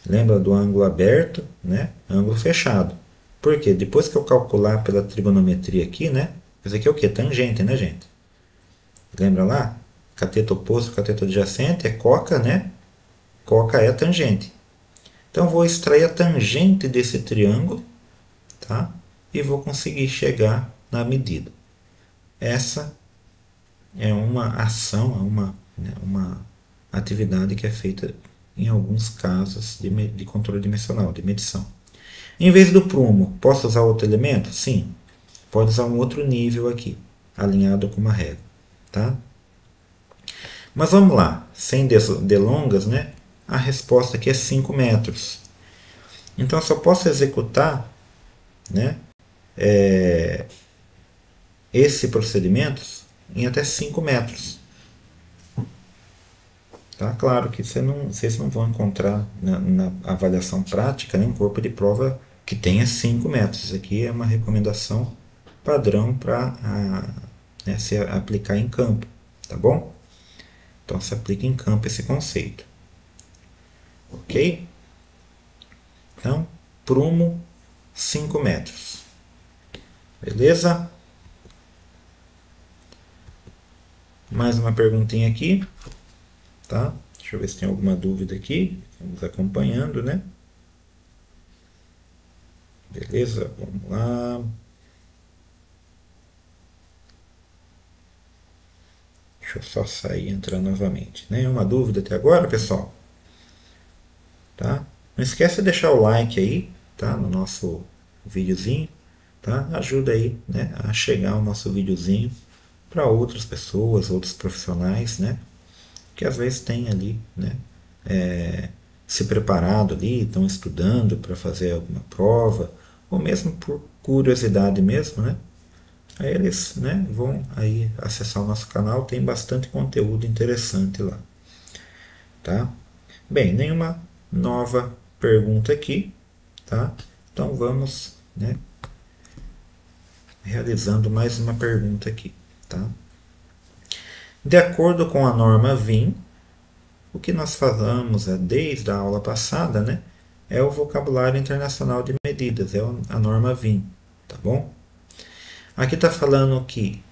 Lembra do ângulo aberto, né? Ângulo fechado. Por quê? Depois que eu calcular pela trigonometria aqui, né? Isso aqui é o quê? Tangente, né, gente? Lembra lá? Cateto oposto, cateto adjacente é coca, né? Coca é tangente. Então, vou extrair a tangente desse triângulo, tá? E vou conseguir chegar na medida. Essa é uma ação, uma atividade que é feita em alguns casos de controle dimensional, de medição. Em vez do prumo, posso usar outro elemento? Sim, pode usar um outro nível aqui, alinhado com uma régua, tá? Mas vamos lá, sem delongas, né? A resposta aqui é 5 metros. Então, eu só posso executar, né, esse procedimento em até 5 metros. Tá? Claro que vocês não vão encontrar na avaliação prática, né, um corpo de prova que tenha 5 metros. Isso aqui é uma recomendação padrão para, né, se aplicar em campo, tá bom? Então se aplica em campo esse conceito. Ok? Então, prumo 5 metros. Beleza? Mais uma perguntinha aqui. Tá? Deixa eu ver se tem alguma dúvida aqui. Vamos acompanhando, né? Beleza? Vamos lá. Deixa eu só sair e entrar novamente. Nenhuma dúvida até agora, pessoal? Tá? Não esquece de deixar o like aí, tá? No nosso o videozinho, tá? Ajuda aí, né, a chegar o nosso videozinho para outras pessoas, outros profissionais, né? Que às vezes tem ali, né? Se preparado ali, estão estudando para fazer alguma prova, ou mesmo por curiosidade mesmo, né? Aí eles, né, vão aí acessar o nosso canal, tem bastante conteúdo interessante lá, tá? Bem, nenhuma nova pergunta aqui, tá? Então vamos, né, realizando mais uma pergunta aqui, tá? De acordo com a norma VIM, o que nós falamos desde a aula passada, né, é o vocabulário internacional de medidas, é a norma VIM, tá bom? Aqui está falando que,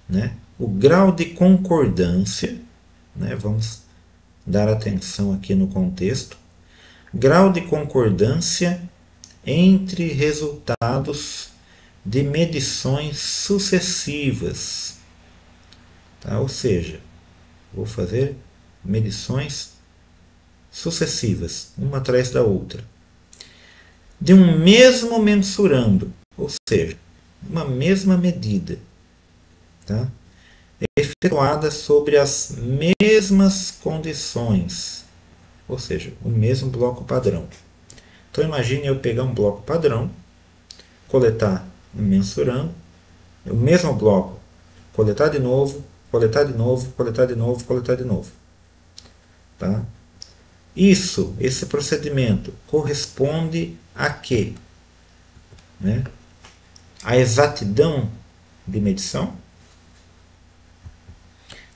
né, o grau de concordância, né, vamos dar atenção aqui no contexto, grau de concordância entre resultados de medições sucessivas, tá? Ou seja, vou fazer medições sucessivas, uma atrás da outra, de um mesmo mensurando, ou seja, uma mesma medida, tá? Efetuada sobre as mesmas condições, ou seja, o mesmo bloco padrão. Então imagine eu pegar um bloco padrão, coletar um mensurando, o mesmo bloco, coletar de novo, coletar de novo, coletar de novo, coletar de novo. Tá? Esse procedimento corresponde a quê? Né? A exatidão de medição,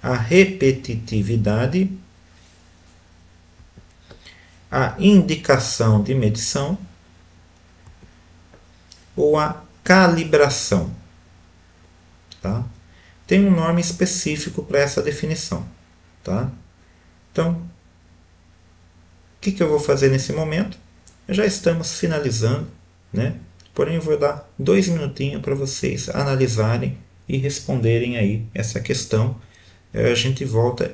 a repetitividade, a indicação de medição ou a calibração. Tá? Tem um nome específico para essa definição. Tá? Então, o que eu vou fazer nesse momento? Já estamos finalizando, né? Porém, eu vou dar 2 minutinhos para vocês analisarem e responderem aí essa questão. A gente volta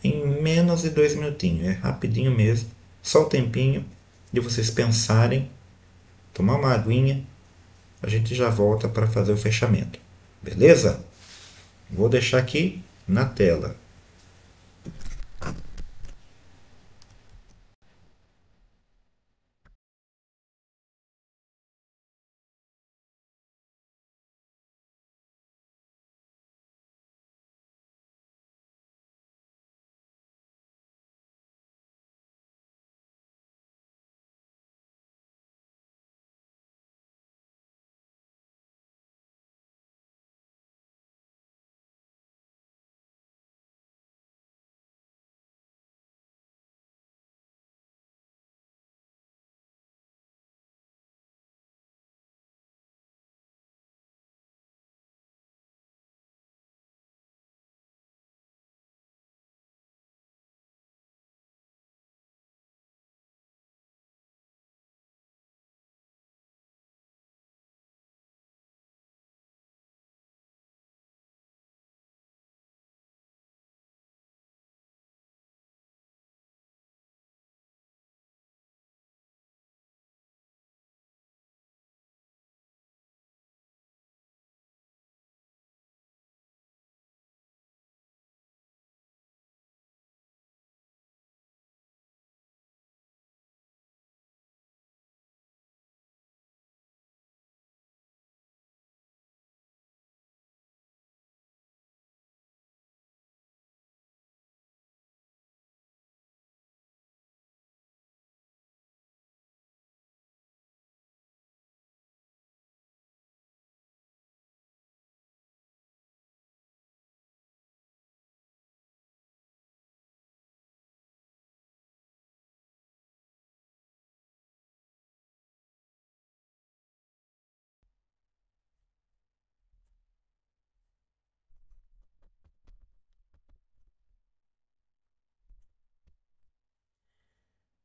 em menos de 2 minutinhos, é rapidinho mesmo, só o tempinho de vocês pensarem, tomar uma aguinha, a gente já volta para fazer o fechamento. Beleza? Vou deixar aqui na tela.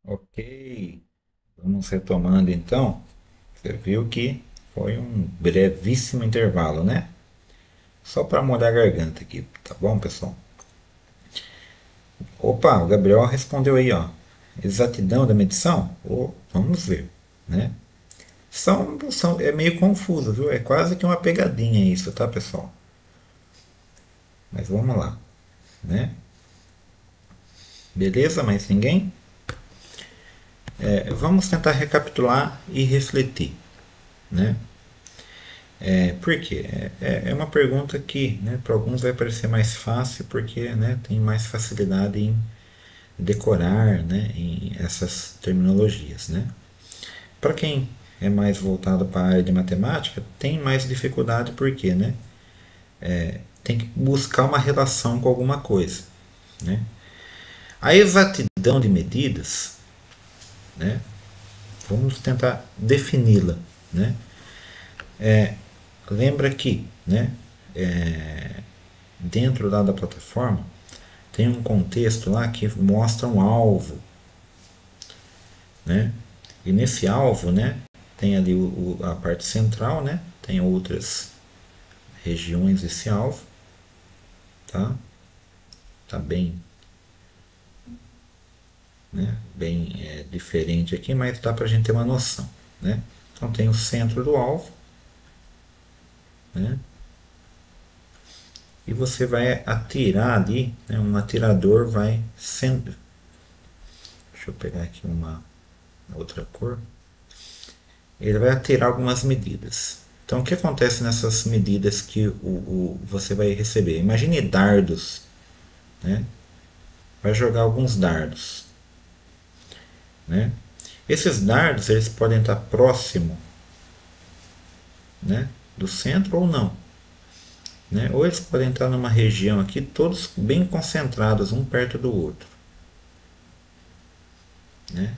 Ok, vamos retomando então. Você viu que foi um brevíssimo intervalo, né? Só para molhar a garganta aqui, tá bom, pessoal? Opa, o Gabriel respondeu aí, ó. Exatidão da medição? Oh, vamos ver, né? É meio confuso, viu? É quase que uma pegadinha isso, tá, pessoal? Mas vamos lá, né? Beleza? Mais ninguém? Vamos tentar recapitular e refletir, né? Por quê? É uma pergunta que, né, para alguns vai parecer mais fácil porque, né, tem mais facilidade em decorar, né, em essas terminologias, né? Para quem é mais voltado para a área de matemática, tem mais dificuldade porque, né, tem que buscar uma relação com alguma coisa, né? A exatidão de medidas, né, vamos tentar defini-la, né? Lembra que, né, dentro lá da plataforma tem um contexto lá que mostra um alvo, né? E nesse alvo, né, tem ali a parte central, né? Tem outras regiões desse alvo, tá? Tá bem, né? Bem diferente aqui, mas dá para a gente ter uma noção, né? Então tem o centro do alvo, né? E você vai atirar ali, né? Um atirador vai sendo. Deixa eu pegar aqui uma outra cor. Ele vai atirar algumas medidas. Então, o que acontece nessas medidas que você vai receber? Imagine dardos, né? Vai jogar alguns dardos, né? Esses dardos eles podem estar próximo, né, do centro ou não, né? Ou eles podem estar numa região aqui, todos bem concentrados, um perto do outro, né?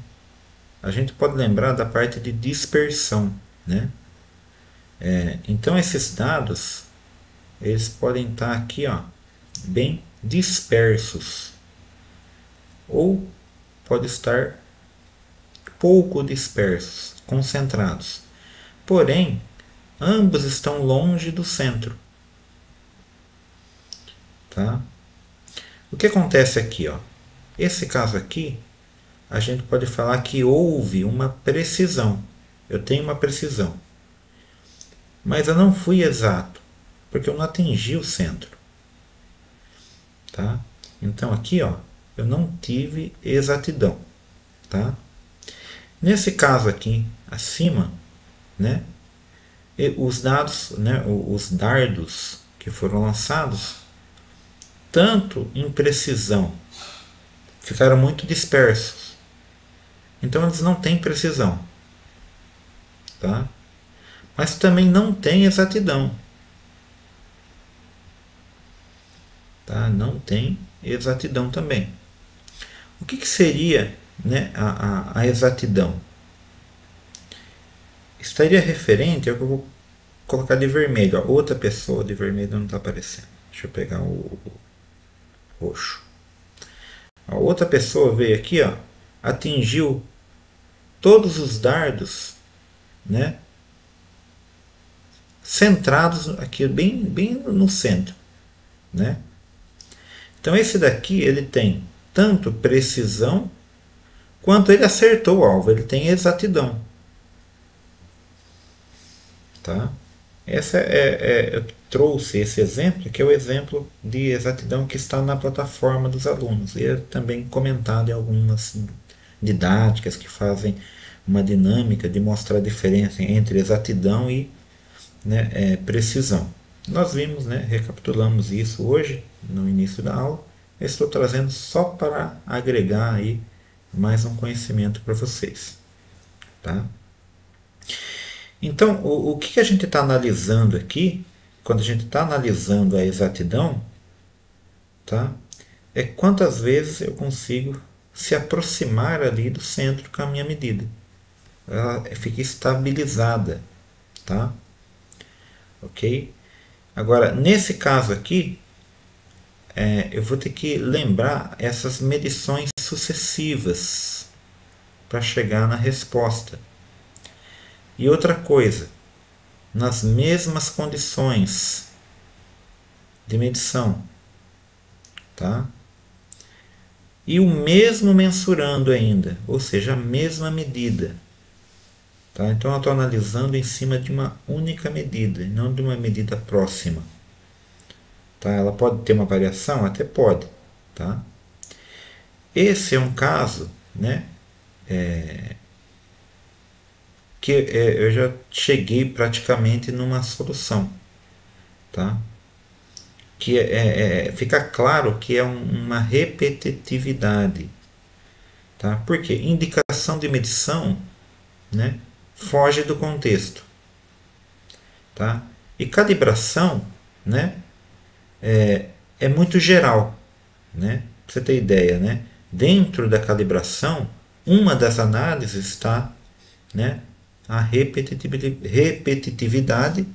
A gente pode lembrar da parte de dispersão, né? Então esses dados eles podem estar aqui, ó, bem dispersos, ou pode estar pouco dispersos, concentrados. Porém, ambos estão longe do centro, tá? O que acontece aqui, ó? Esse caso aqui, a gente pode falar que houve uma precisão. Eu tenho uma precisão, mas eu não fui exato, porque eu não atingi o centro, tá? Então aqui, ó, eu não tive exatidão, tá? Nesse caso aqui, acima, né, os dados, né, os dardos que foram lançados, tanto em precisão, ficaram muito dispersos. Então eles não têm precisão, tá? Mas também não tem exatidão, tá? Não tem exatidão também. O que seria, né, a exatidão? Estaria referente ao que eu vou colocar de vermelho. Ó. Outra pessoa de vermelho não está aparecendo. Deixa eu pegar o roxo. A outra pessoa veio aqui, ó, atingiu todos os dardos, né, centrados aqui bem no centro, né? Então esse daqui ele tem tanto precisão quanto ele acertou o alvo, ele tem exatidão, tá? Eu trouxe esse exemplo, que é o exemplo de exatidão que está na plataforma dos alunos. E é também comentado em algumas didáticas que fazem uma dinâmica de mostrar a diferença entre exatidão e, né, precisão. Nós vimos, né, recapitulamos isso hoje, no início da aula. Eu estou trazendo só para agregar aí mais um conhecimento para vocês. Tá? Então, o que a gente está analisando aqui, quando a gente está analisando a exatidão, tá? É quantas vezes eu consigo se aproximar ali do centro com a minha medida. Ela fica estabilizada, tá? Ok? Agora, nesse caso aqui, eu vou ter que lembrar essas medições sucessivas para chegar na resposta. E outra coisa, nas mesmas condições de medição, tá? E o mesmo mensurando ainda, ou seja, a mesma medida. Tá? Então eu estou analisando em cima de uma única medida, e não de uma medida próxima. Tá? Ela pode ter uma variação? Até pode. Tá? Esse é um caso, né, que eu já cheguei praticamente numa solução. Tá? Que fica claro que é uma repetitividade. Tá? Porque indicação de medição, né, foge do contexto. Tá? E calibração, né, é muito geral. Né? Pra você ter ideia, né? Dentro da calibração, uma das análises está, né, a repetitividade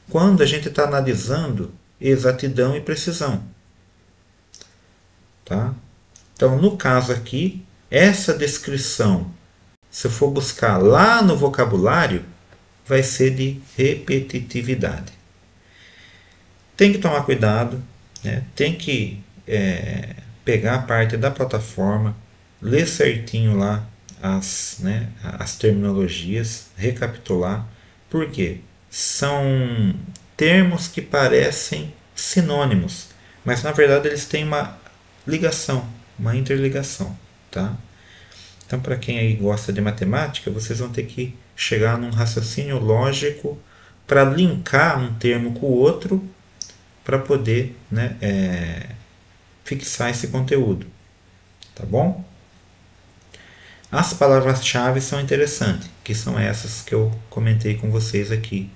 quando a gente está analisando exatidão e precisão. Tá? Então, no caso aqui, essa descrição, se eu for buscar lá no vocabulário, vai ser de repetitividade. Tem que tomar cuidado, né? Tem que pegar a parte da plataforma, ler certinho lá as terminologias, recapitular, porque são termos que parecem sinônimos, mas na verdade eles têm uma ligação, uma interligação. Tá? Então, para quem aí gosta de matemática, vocês vão ter que chegar num raciocínio lógico para linkar um termo com o outro para poder, né, fixar esse conteúdo. Tá bom? As palavras-chave são interessantes, que são essas que eu comentei com vocês aqui.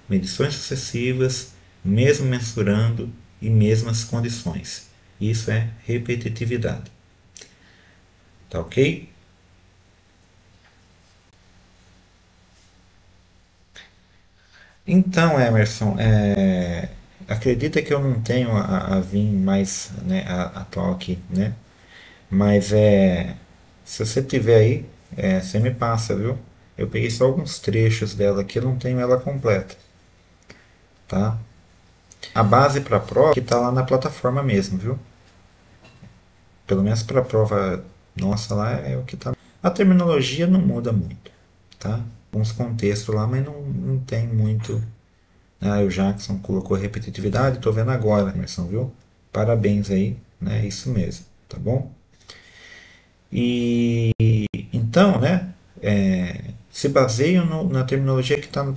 Medições sucessivas, mesmo mensurando e mesmas condições. Isso é repetitividade. Tá ok? Então, Emerson, acredita que eu não tenho a VIM mais, né, atual aqui, né? Mas se você tiver aí, você me passa, viu? Eu peguei só alguns trechos dela aqui, eu não tenho ela completa, tá? A base para a prova que está lá na plataforma mesmo, viu? Pelo menos para a prova nossa lá é o que está. A terminologia não muda muito, tá? Alguns contextos lá, mas não tem muito. Ah, o Jackson colocou repetitividade, estou vendo agora, Emerson, viu? Parabéns aí, né? Isso mesmo, tá bom? E então, né? Se baseiam na terminologia que está